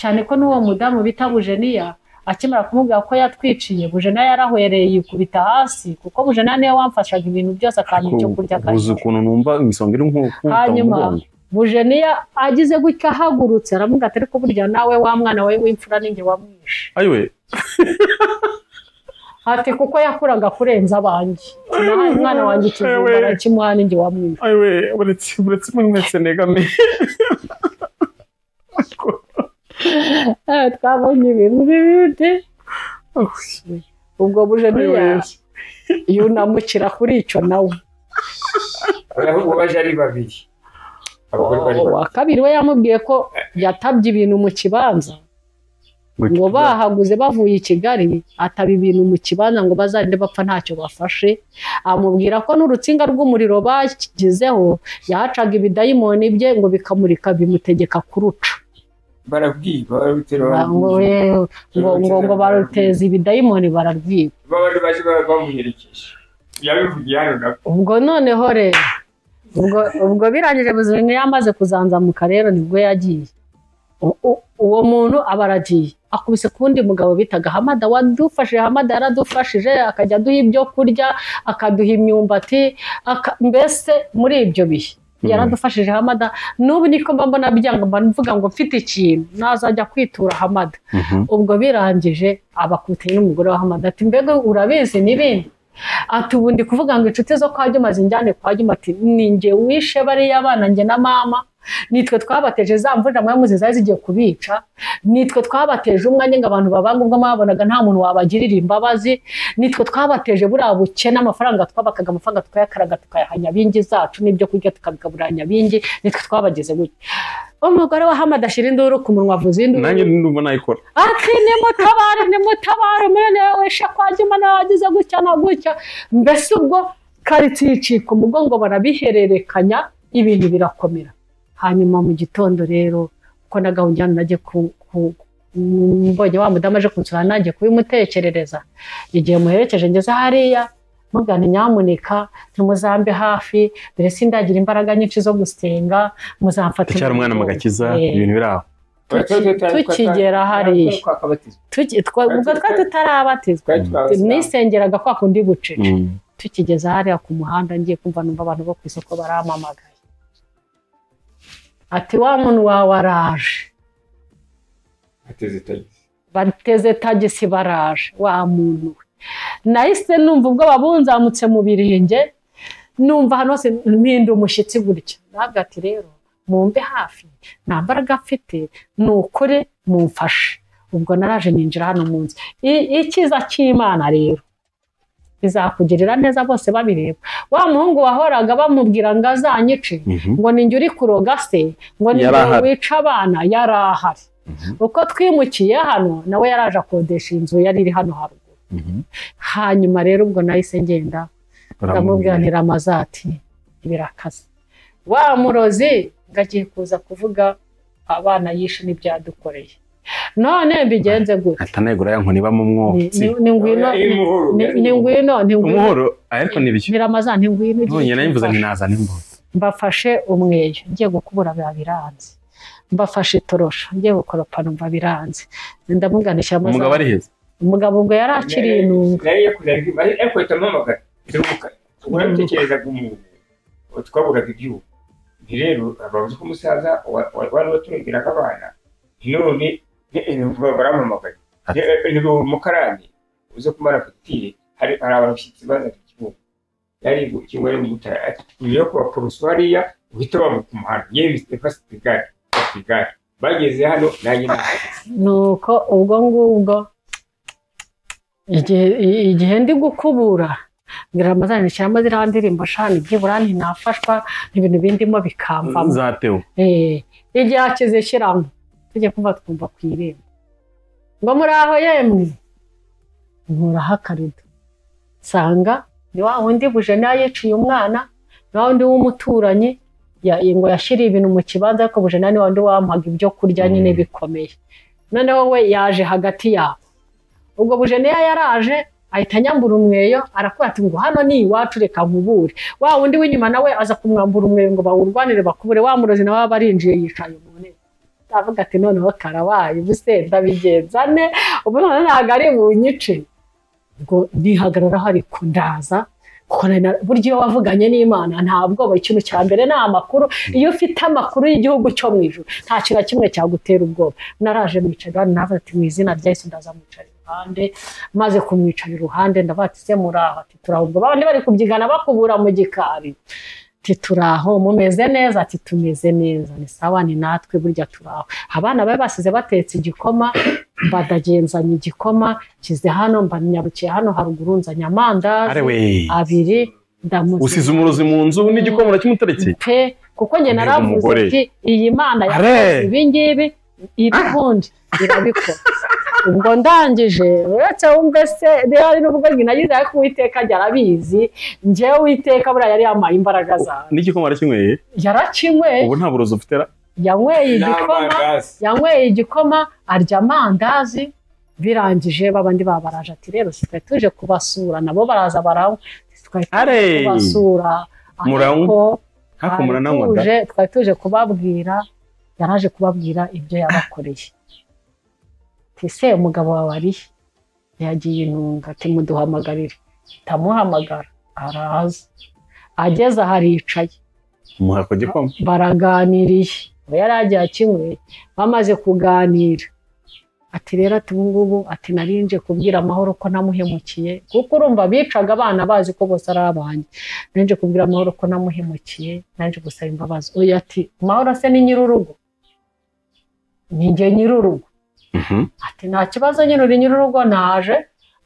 cyane ko n'uwo mudamu bita Bujeniya akimara kumubwira ko yatwiciye Bujeniya yarahwereye yikubita hasi kuko Bujeniya niwe wamfashaga ibintu byose akantu cyo kurya uzi ukuntu numva imisonga iri nk'uko hanyuma Bujeniya agize gutya ahagurutse aravuga ati ariko burya nawe wa mwana wawe w'imfura ninjye wamwishe ayiwe ati kuko yakuraga kurenza abanjye umwana wanjye ikivumba arakimuha ninjye wamwishe ayiwe uretse mwese negame twabonye ibintu bibiri ubwo Bujeniya yunamukira kuri icyo nawe ahubwo baje ari babiri uwa kabiri we yamubwiye ko yatabye ibintu mu kibanza ngo bahaguze bavuye i Kigali ataba ibintu mu kibanza ngo bazarinde bapfa ntacyo bafashe amubwira ko n'urutsinga rw'umuriro bakigezeho yahacaga ibidayimoni bye ngo bikamurika bimutegeka kuruca barabwiba ngo baruteza ibidayimoni bararwiba babandi baje bamuherekeje yabivugiye hano nako ubwo noneho rero ubwo birangije Bujeniya yamaze kuzanzamuka rero nibwo yagiye uwo muntu aba aragiye akubise kundi mugabo bitaga Hamada wadufashije Hamada yaradufashije akajya aduha ibyo kurya akaduha imyumbati mbese muri ibyo bihe yaradufashije Hamada n'ubu niko mbona byanga mvuga ngo mfite ikintu nazajya kwitura Hamada ubwo birangije abakuteye n'umugore wa Hamada ati mbega urabizi n'ibindi ati ubundi kuvuga ngo inshuti zo kwa Juma zinjyane kwa Juma ati ninjye wishe bariya abana njye na mama nitwe twabateje za mvura mwe muziza zigiye kubica nitwe twabateje umwanya ngo abantu babanga ubwo mabonaga nta muntu wabagirira imbabazi nitwe twabateje buriya buke n'amafaranga twabakaga amafaranga tukayakaraga tukayahanya bingi zacu n'ibyo kurya tukabikaburanya bingi nitwe twabageze gutya umugore wa Hamada ashira induru ku munwa avuze induru nanjye ndumva nayikora ati nimutabare mwene wesha kwa Juma nagize gutya na gutya mbese ubwo karitsici ku mugongo barabihererekanya ibintu birakomera hanyuma mu gitondo rero uko nagahunjyana najye mbonye wa mudamu aje kunsura nanjye kubimutekerereza igihe muherekeje ngeze hariya mugane nyamuneka ntimuzambe hafi dore sindagira imbaraga nyinshi zo gusenga muzamfata cyari umwana magakiza ibintu biraho tukigera hariya ubwo tutarabatizwa nisengeraga kwa kundi bucece tukigeza hariya ku muhanda ngiye kumva numva abantu bo ku isoko baramamagaye ati wa muntu wawe araje bateze tagisi baraje wa muntu nahise numva ubwo babunzamutse mu birenge numva hano hose mpinda umushyitsi gutya ntabwo ati rero mumbe hafi nta mbaraga afite ni ukuri mumfashe ubwo naraje ninjira hano mu nzu icyiza cy'Imana rero bizakugirira neza bose babireba wa muhungu wahoraga bamubwira ngo azanyice ngo ninjye uri kuroga se ngo ninjye wica abana yarahari uko twimukiye hano nawe yaraje akodesha inzu yari iri hano haruguru hanyuma rero ubwo nahise ngenda ndamubwira ntiramazati birakaze wa murozi ngagiye kuza kuvuga abana yishe n'ibyadukoreye none mbigenze gute atanegura yankoni ba mu mwotsi ni ngwino umuhoro ariko nibiki biramazana ngwino none nayimvuze ninaza nimbo mbafashe umweyo ngiye gukubura biranze mbafashe itorosho ngiye gukoropa numva biranze ndamuganisha amazi umugabo ari heza umugabo ubwo yari akiri inunga nari yakuzarika ariko itamamaga uramutekerezaga umuntu twaburaga ibyuho rero abavuze ko umusaza wari waturengeraga abana none baramamagaye nibo mukarani uze kumara fagitire hari abashyitsi baza ku kibuga yari kimwe mu mutara niyo ko bapolisi hariya uhita bamuka ku muhanda yewe Stefan bageze hano nanjye nuko ubwo ngubwo igihe ndi gukubura ngira amazina cyangwa ziriya ndirimbo shani byibura ntinafashwa ibintu bindimo bikamvamo zatewe igihe akize shyiramo tujye kumva twumva ku irembo ngo muri aho yemwe nkuraho akarido nsanga ni wa wundi buje nayo yiciye umwana ni wa wundi w'umuturanyi ngo yashyiriye ibintu mu kibanza ariko buje nayo ni wa wundi wampaga ibyo kurya nyine bikomeye noneho we yaje hagati yabo ubwo buje nayo yaraje ahita anyambura umweyo arakora ati ngo hano ni iwacu reka nkubure wa wundi w'inyuma nawe aza kumwambura umweyo ngo bawurwanire bakubure wa murozi nawe barinjiye yicaye mu ntebe avuga ati noneho karabaye ubuse ndabigenzane ubu none ntabwo ari bunyice ngo nihagararaho ariko ndaza burya iyo wavuganye n'Imana ntabwo ikintu cya mbere ni amakuru iyo ufite amakuru y'igihugu cyo mu ijuru nta kintu na kimwe cyagutera ubwoba naraje mwicara navuga ati mu izina rya Yesu ndaza mwicara iruhande maze kumwicara iruhande ndabatize muraho ati turahubwo babandi bari kubyigana bakubura mu gikari ati turaho mumeze neza ati tumeze neza ni sawa ni natwe burya turaho abana babe basize batetse igikoma badagenzanye igikoma kize hano mbanyarukiye hano haruguru nzanya amandazi abiri ndamuzi usize umurozi mu nzu n'igikoma kimuteretse pe kuko nge naravuze ati iyi Mana yakoze ibi ngibi iruhundi irabikora ubwo ndangije uretse wumve se rero n'ubwo nagize ariko Uwiteka arabizi njyewe Uwiteka buriya yari yamaye imbaraga zawe n'igikoma arakinyweye yarakinyweye ubu nta burozi ufite yanyweye igikoma arya amandazi birangije babandi babaraje ati rero twari tuje kubasura nabo baraza baranywa twari kubasura ariko murananywa twari tuje kubabwira yaraje kubabwira ibyo yabakoreye ese umugabo wawe ari yagiye intunga ati muduhamagarire tamuhamagara araza ageze aharicaye umuha ku gikoma baraganiriye yari agiye kimwe bamaze kuganira ati rero ati ubu ngubu ati narinje kubwira Amahoro ko namuhemukiye kuko urumva bicaga abana bazi ko bose ari abanjye narinje kubwira Amahoro ko namuhemukiye narinje gusaba imbabazi oya ati Amahoro se ni nyir'urugo ni njye nyir'urugo ati nta kibazo nyine uri nyir'urugo naje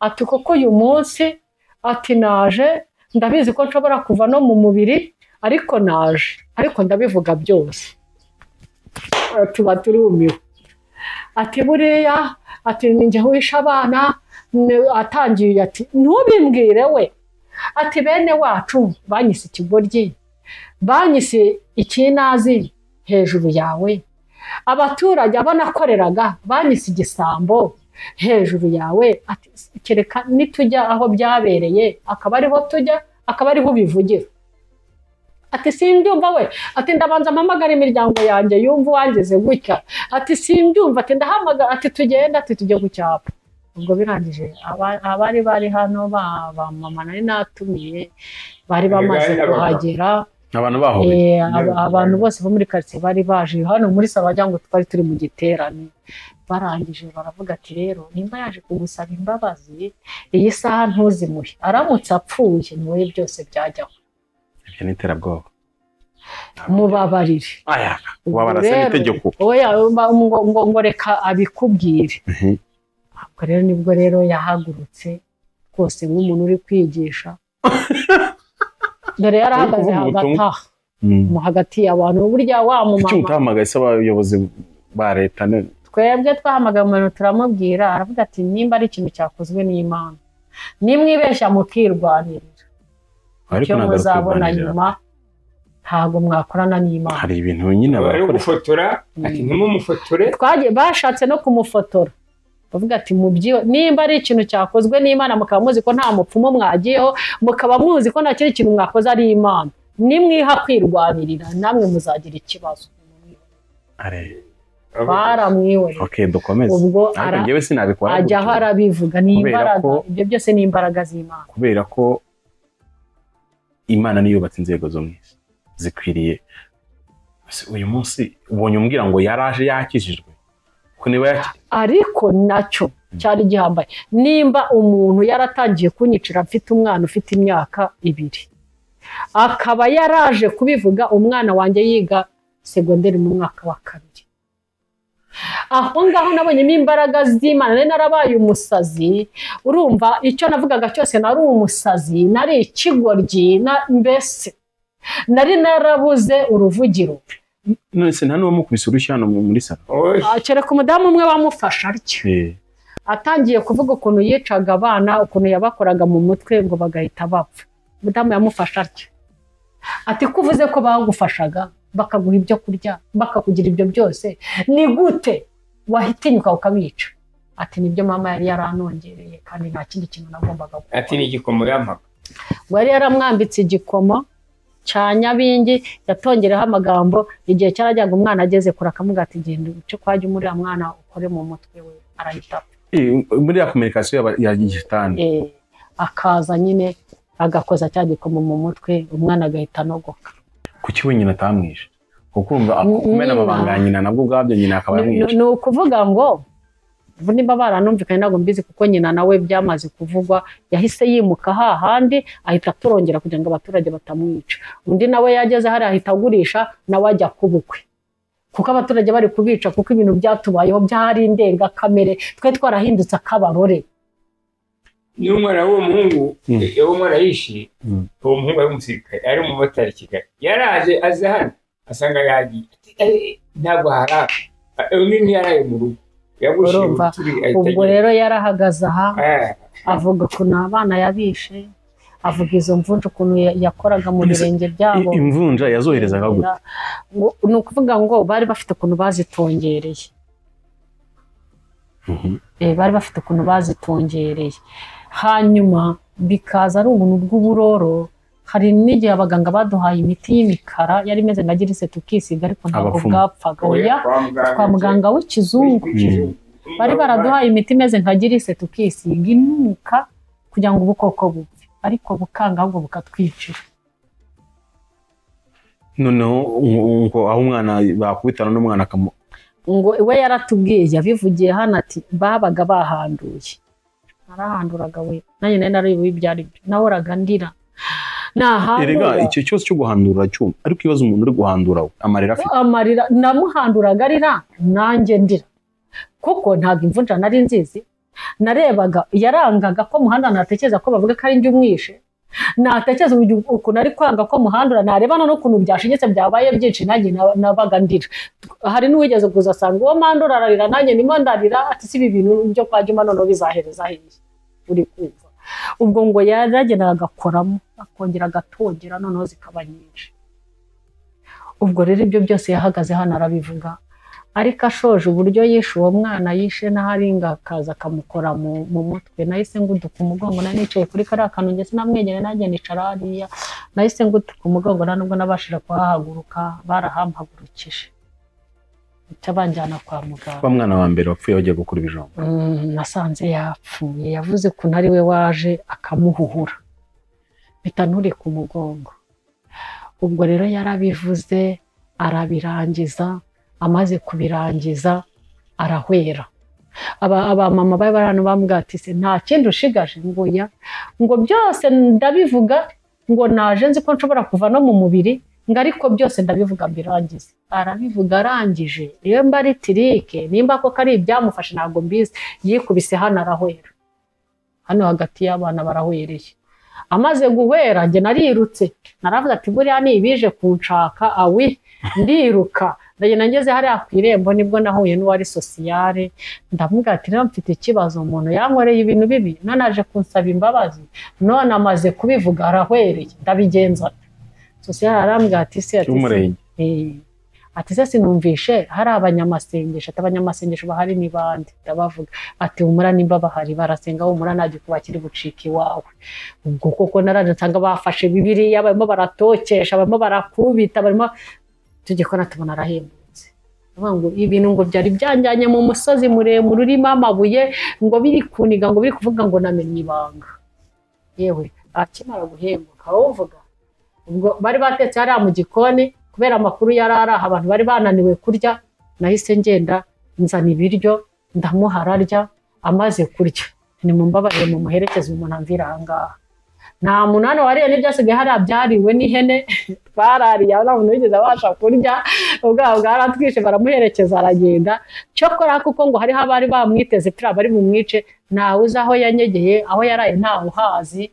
ati kuko uyu munsi ati naje ndabizi ko nshobora kuva no mu mubiri ariko naje ariko ndabivuga byose tuba turumiwe ati buriya ati ninjye wishe abana atangiye ati ntubimbwire we ati bene wacu banyise ikigoryi banyise ikinazi hejuru yawe abaturage abanakoreraga banyise igisambo hejuru yawe ati kereka nitujya aho byabereye akaba ariho tujya akaba ariho ubivugira ati simbyumva we ati ndabanza mpamagara imiryango yanjye yumva wangeze gutya ati simbyumva ati ndahamagara ati tugenda ati tujye ku cyapa ubwo birangije abari hano ba mama nari natumiye bari bamaze kuhagera abantu bahuriye abantu bose bo muri quartier bari baje hano muri Sabajya ngo twari turi mu giterane barangije baravuga ati rero nimba yaje kugusaba imbabazi iyi saha ntuzimuhe aramutse apfuye niwe byose byajyaho ibyo n'iterabwoba mubabarire aya wabarase n'itegeko oya ngo reka abikubwire ubwo rero nibwo rero yahagurutse rwose nk'umuntu uri kwigisha dore yarahagaze hagati y'abantu burya wa mumama icyo utahamagaye se abayobozi ba leta twebwe twahamagaye umuntu turamubwira aravuga ati nimba ari ikintu cyakozwe n'Imana nimwibeshya mukirwanirira icyo muzabona nyuma ntabwo mwakorana n'Imana hari ibintu nyine bari gufotora ati ntimumufotore twagiye bashatse no kumufotora bavuga ati mubyiyo nimba ari ikintu cyakozwe n'Imana mukaba muzi ko nta mupfumo mwagiyeho mukaba muzi ko nta kintu mwakoze ari Imana nimwiha kwirwanirira namwe muzagira ikibazo baramwiwe okay dukomeze ubwo njyewe sinabikora ajya aho arabivuga ni imbaraga ibyo byose ni imbaraga z'Imana kubera ko Imana niyo yubatse inzego zo mwisi zikwiriye uyu munsi ubonye umbwira ngo yaraje yakijijwe ko niba ariko nacyo cyari gihambaye nimba umuntu yaratangiye kunyicira mfite umwana ufite imyaka 2 akaba yaraje kubivuga umwana wanjye yiga segonderi mu mwaka wa 2 aho ngaho nabonyemo imbaraga z'Imana nari narabaye umusazi urumva icyo navugaga cyose nari umusazi nari ikigoryi mbese nari narabuze uruvugiro none se nta n'uwamukubise urushyi hano muri salo kereka umudamu umwe bamufasha atyo atangiye kuvuga ukuntu yicaga abana ukuntu yabakoraga mu mutwe ngo bagahita bapfa umudamu yamufasha atyo ati kuvuze ko bagufashaga bakaguha ibyo kurya bakakugira ibyo byose ni gute wahitinyuka ukabica ati nibyo mama yari yaranongereye kandi nta kindi kintu nagombaga gukora ati ni igikomo yampaga wari yaramwambitse igikomo cya Nyabingi yatongereho amagambo igihe cyarajyaga umwana ageze kure akamuga ati genda uce kwajya muri ya mwana ukore mu mutwe we arahita muri ya communication ya gitani akaza nyine agakoza cya gikomo mu mutwe umwana agahita nogoka kuki we nyina atamwishe kuko urumva kumena amabanga nyina nabwo bwabyo nyina akaba yamwishe ni ukuvuga ngo nimba baranumvikanye ntabwo mbizi kuko nyina nawe byamaze kuvugwa yahise yimuka hahandi ahita turongera kugira ngo abaturage batamwica undi nawe yageze hari ahita agurisha nawe ajya kubukwe kuko abaturage bari kubica kuko ibintu byatubayeho byari indengakamere twe twarahindutse akabarore niyo mwana w'uwo muhungu uwo mwana yishi uwo muhungu ari umusirikare ari umumotari Kigali yaraje aze hano asanga yagiye ntabwo haraka undi ntiyaraye mu rugo urumva ubwo rero yarahagaze aha avuga ukuntu abana yabishe avuga izo mvunja ukuntu yakoraga mu birenge byabo imvunja yazoherezaga gute ni ukuvuga ngo bari bafite ukuntu bazitongereye bari bafite ukuntu bazitongereye hanyuma bikaza ari ubuntu bw'uburoro hari n'igihe abaganga baduhaye imiti y'imikara yari imeze nka girise tukisiga ariko ntabwo bwapfaga oya kwa muganga w'ikizungu bari baraduhaye imiti imeze nka girise tukisiga inuka kugira ngo ubukoko bupfe ariko bukanga ahubwo bukatwicira noneho ngo aho umwana bakubitana n'umwana akamu ngo we yaratubwiye yabivugiye hano ati babaga bahanduye narahanduraga we nanjye nari ibyari byo nahoraga ndira erega icyo cyose cyo guhandura cyuma ariko ibaza umuntu uri guhandura we amarira namuhanduraga arira nanjye ndira kuko ntabwo imvunja nari nzizi narebaga yarangaga ko muhanda natekereza ko bavuga ko ari njye umwishe natekereza ukuntu ari kwanga ko muhandura nareba no ukuntu byashinyitse byabaye byinshi nanjye nabaga ndira hari n'uwigeze kuza asanga uwo mandura ararira nanjye nimo ndarira ati si ibi bintu byo kwa Juma none bizahereza hehe uri kumva ubwo ngo yaragendaga agakoramo akongera agatongera noneho zikaba nyinshi ubwo rero ibyo byose yahagaze hano arabivuga ariko ashoje uburyo yishe uwo mwana yishe n'aharinga akaza akamukora mu mutwe nahise nguduka umugongo nari nicaye kuri kariya kantu njye sinamwenyere nanjye nicara hariya nahise nguduka umugongo nubwo nabashije kuhahaguruka barahampagurukije banjyana kwa muganga wa mwana wa mbere wapfuye wagiye gukura ibijumba nasanze yapfuye yavuze ko ntari we waje akamuhuhura mpita nturi ku mugongo ubwo rero yarabivuze arabirangiza amaze kubirangiza arahwera abamama bari barano bambwira ati se nta kindi ushigaje ngo byose ndabivuga ngo naje nzi ko nshobora kuva no mu mubiri ngo ariko byose ndabivuga mbirangize arabivuga arangije iyo mba ari tirike nimba ko kari ibyamufashe ntabwo mbizi yikubise hano arahwera hano hagati y'abana barahwereye amaze guhwera njye narirutse naravuze ati buriya ni ibije kunshaka awi ndiruka ndagenda ngeze hariya ku irembo nibwo nahuye n'uwari sosiyare ndamubwira ati rero mfite ikibazo umuntu yankoreye ibintu bibi none aje kunsaba imbabazi none amaze kubivuga arahwereye ndabigenza sosiyare arambwira ati se ati se sinumvishe hari abanyamasengesho ati abanyamasengesho bahari ni bande ndabavuga ati umura nimba bahari barasenga umura naje kuba kiri bucika iwawe ubwo koko naraje nsanga bafashe bibiliya barimo baratokesha barimo barakubita barimo tugikora tubona arahembutse ngo ibintu ngo byari byanjyanye mu musozi muremure urimo amabuye ngo biri kuniga ngo biri kuvuga ngo namenye ibanga yewe akimara guhembuka uvuga ubwo bari batetse hariya mu gikoni kubera amakuru yararaha abantu bari bananiwe kurya nahise ngenda nzana ibiryo ndamuhararya amaze kurya nimumbabarire mu muherekeze umuntu amvira ahangaha nta munani wariye n'ibyasigaye hariya byariwe n'ihene twarariye nta muntu wigeze abasha kurya ubwabo bwaratwishe baramuherekeza aragenda cyokora kuko ngo hariho abari bamwiteze turiya bari bumwice ntawe uzi aho yanyegeye aho yaraye ntawe uhazi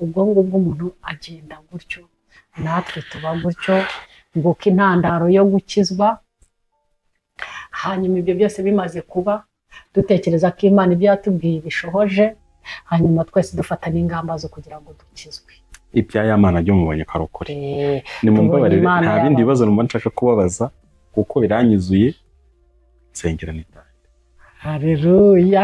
ubwo ngubwo umuntu agenda gutyo natwe tuba gutyo nguko intandaro yo gukizwa hanyuma ibyo byose bimaze kuba dutekereza ko Imana ibyo yatubwiye bishohoje hanyuma twese dufata n'ingamba zo kugira ngo dukizwe ibya Mana byo mubonye karokore ni mumbabarire nta bindi bibazo numva nshaka kubabaza kuko biranyuzuye nsengera nitaye haleluya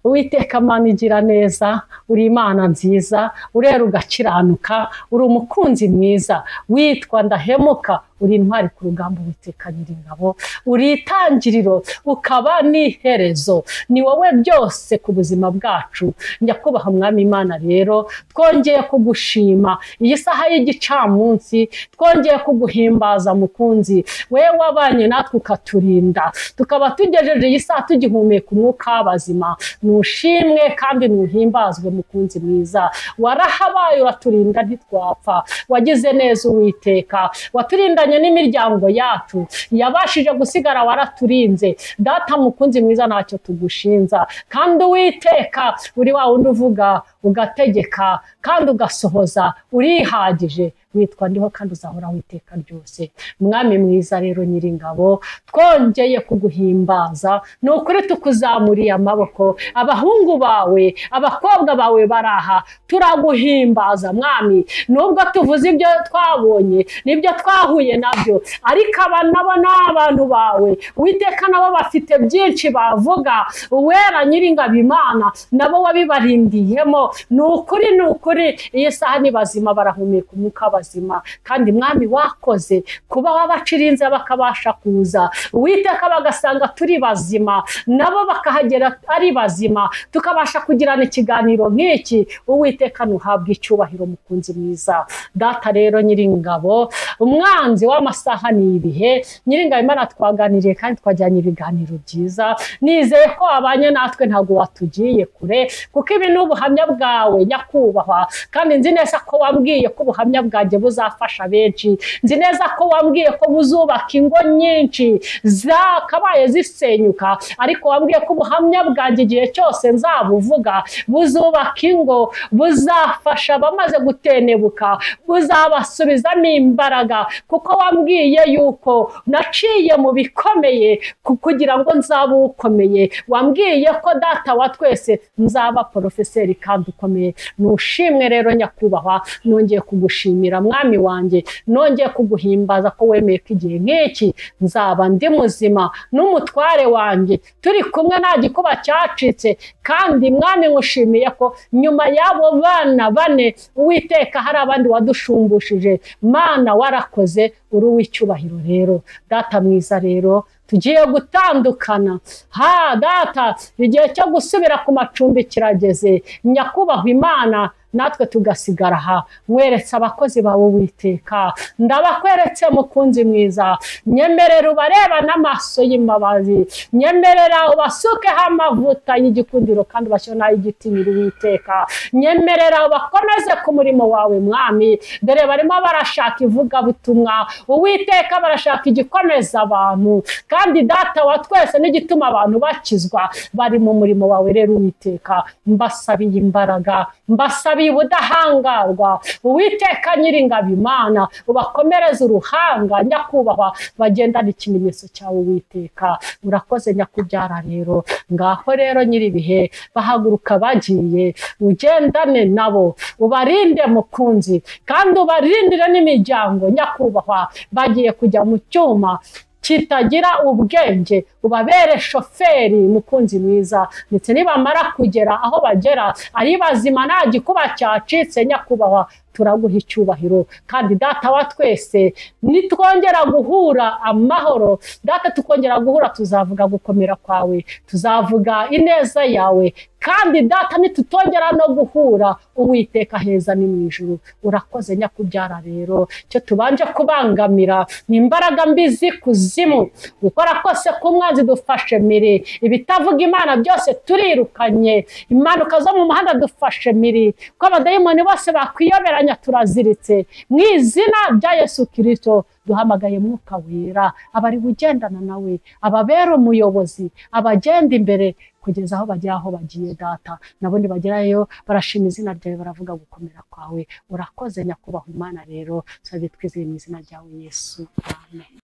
Uwiteka Mana igira neza uri Imana nziza urera ugakiranuka uri umukunzi mwiza witwa ndahemuka uri intwari ku rugamba Uwiteka Nyiringabo uri itangiriro ukaba n'iherezo ni wowe byose ku buzima bwacu nyakubaha Mwami Imana rero twongeye kugushima iyi saha y'igicamunsi twongeye kuguhimbaza mukunzi wewe wabanye natwe ukaturinda tukaba tugejeje iyi saha tugihumeka umwuka w'abazima nushimwe kandi nuhimbazwe mukunzi mwiza warahabaye uraturinda ntitwapfa wagize neza Uwiteka waturindanye n'imiryango yacu yabashije gusigara waraturinze data mukunzi mwiza ntacyo tugushinza kandi Uwiteka uri wa wundi uvuga ugategeka kandi ugasohoza urihagije witwa ndiho kandi uzahora witeka ryose Mwami mwiza rero Nyiringabo twongeye kuguhimbaza nukuri tukuzamuriye amaboko abahungu bawe abakobwa bawe baraha turaguhimbaza Mwami nubwo tuvuze ibyo twabonye nibyo twahuye nabyo ariko nabo n'abantu bawe Uwiteka nabo bafite byinshi bavuga uwera Nyiringabo Imana nabo wabibarindiyemo nukuri iyi saha ni bazima barahumeka umwuka bazima. Kandi mwami wakoze kuba wabacirinze bakabasha kuza, Uwiteka bagasanga turi bazima, nabo bakahagera ari bazima, tukabasha kugirana ikiganiro nk'iki. Uwiteka nuhabwa icyubahiro mukunzi mwiza. Data rero Nyiringabo, umwanzi w'amasaha n'ibihe, Nyiringabo Imana twaganiriye kandi twajyanye ibiganiro byiza. Nizeye ko abanye natwe ntabwo watugiye kure, kuko ibi ni ubuhamya bwawe nyakubahwa, kandi nzi neza ko wambwiye ko ubuhamya bwanjye buzafasha benshi. Nzi neza ko wambwiye ko buzubaka ingo nyinshi zakabaye zisenyuka, ariko wambwiye ko ubuhamya bwanjye igihe cyose nzabuvuga buzubaka ingo, buzafasha abamaze gutenebuka, buzabasubizamo imbaraga, kuko wambwiye yuko naciye mu bikomeye kugira ngo nzabe ukomeye. Wambwiye ko data wa twese nzaba porofeseri kandi ukomeye. Nushimwe rero nyakubahwa, nongeye kugushimira mwami wanjye, nongeye kuguhimbaza ko wemeye ko igihe nk'iki nzaba ndi muzima n'umutware wanjye turi kumwe, nta gikuba cyacitse. Kandi mwami ngushimiye ko nyuma y'abo bana bane Uwiteka hari abandi wadushumbushyije. Mana warakoze, uri uw'icyubahiro. Rero data mwiza, rero tugiye gutandukana. Data, igihe cyo gusubira ku macumbi kirageze. Nyakubahwa Imana, natwe tugasigara aha. Mweretse abakozi bawe Uwiteka, ndabakweretse mukunzi mwiza. Nyemerera ubareba n'amaso y'imbabazi, nyemerera ubasukeho amavuta y'igikundiro kandi ubashyire n'ay'igitinyiro Uwiteka. Nyemerera ubakomeze ku murimo wawe mwami. Dore barimo barashaka ivugabutumwa Uwiteka, barashaka igikomeza abantu, kandi data wa twese n'igituma abantu bakizwa bari mu murimo wawe. Rero Uwiteka, mbasabiye imbaraga, mbasabiye ubudahangarwa. Uwiteka Nyiringabo Imana, ubakomereze uruhanga nyakubahwa, bagendana ikimenyetso cyawe Uwiteka. Urakoze nyakubyara. Rero ngaho rero Nyiribihe, bahaguruka bagiye, ugendane nabo, ubarinde mukunzi, kandi ubarindire n'imiryango nyakubahwa. Bagiye kujya mu cyuma kitagira ubwenge, ubabere shoferi mukunzi mwiza, ndetse nibamara kugera aho bagera ari bazima, nta gikuba cyacitse nyakubahwa, turaguha icyubahiro. Kandi data wa twese, nitwongera guhura amahoro data, tukongera guhura, tuzavuga gukomera kwawe, tuzavuga ineza yawe. Kandi data, nitutongera no guhura Uwiteka heza ni mu ijuru. Urakoze nyakubyara. Rero cyo tubanje kubangamira ni imbaraga mbi z'ikuzimu, gukora kose k'umwanzi dufashe miri. Ibitavuga Imana byose turirukanye, impanuka zo mu muhanda dufashe miri, ko abadayimoni bose bakwiyoberanya turaziritse mu izina rya Yesu Kristo. Duhamagaye Mwuka Wera, abari bugendana nawe, ababera umuyobozi, abagenda imbere kugeza aho bagera aho bagiye data. Nabo nibagerayo barashima izina ryawe, baravuga gukomera kwawe. Urakoze nyakubahwa Imana. Rero tuzajye twizeye mu izina ryawe Yesu. Amen.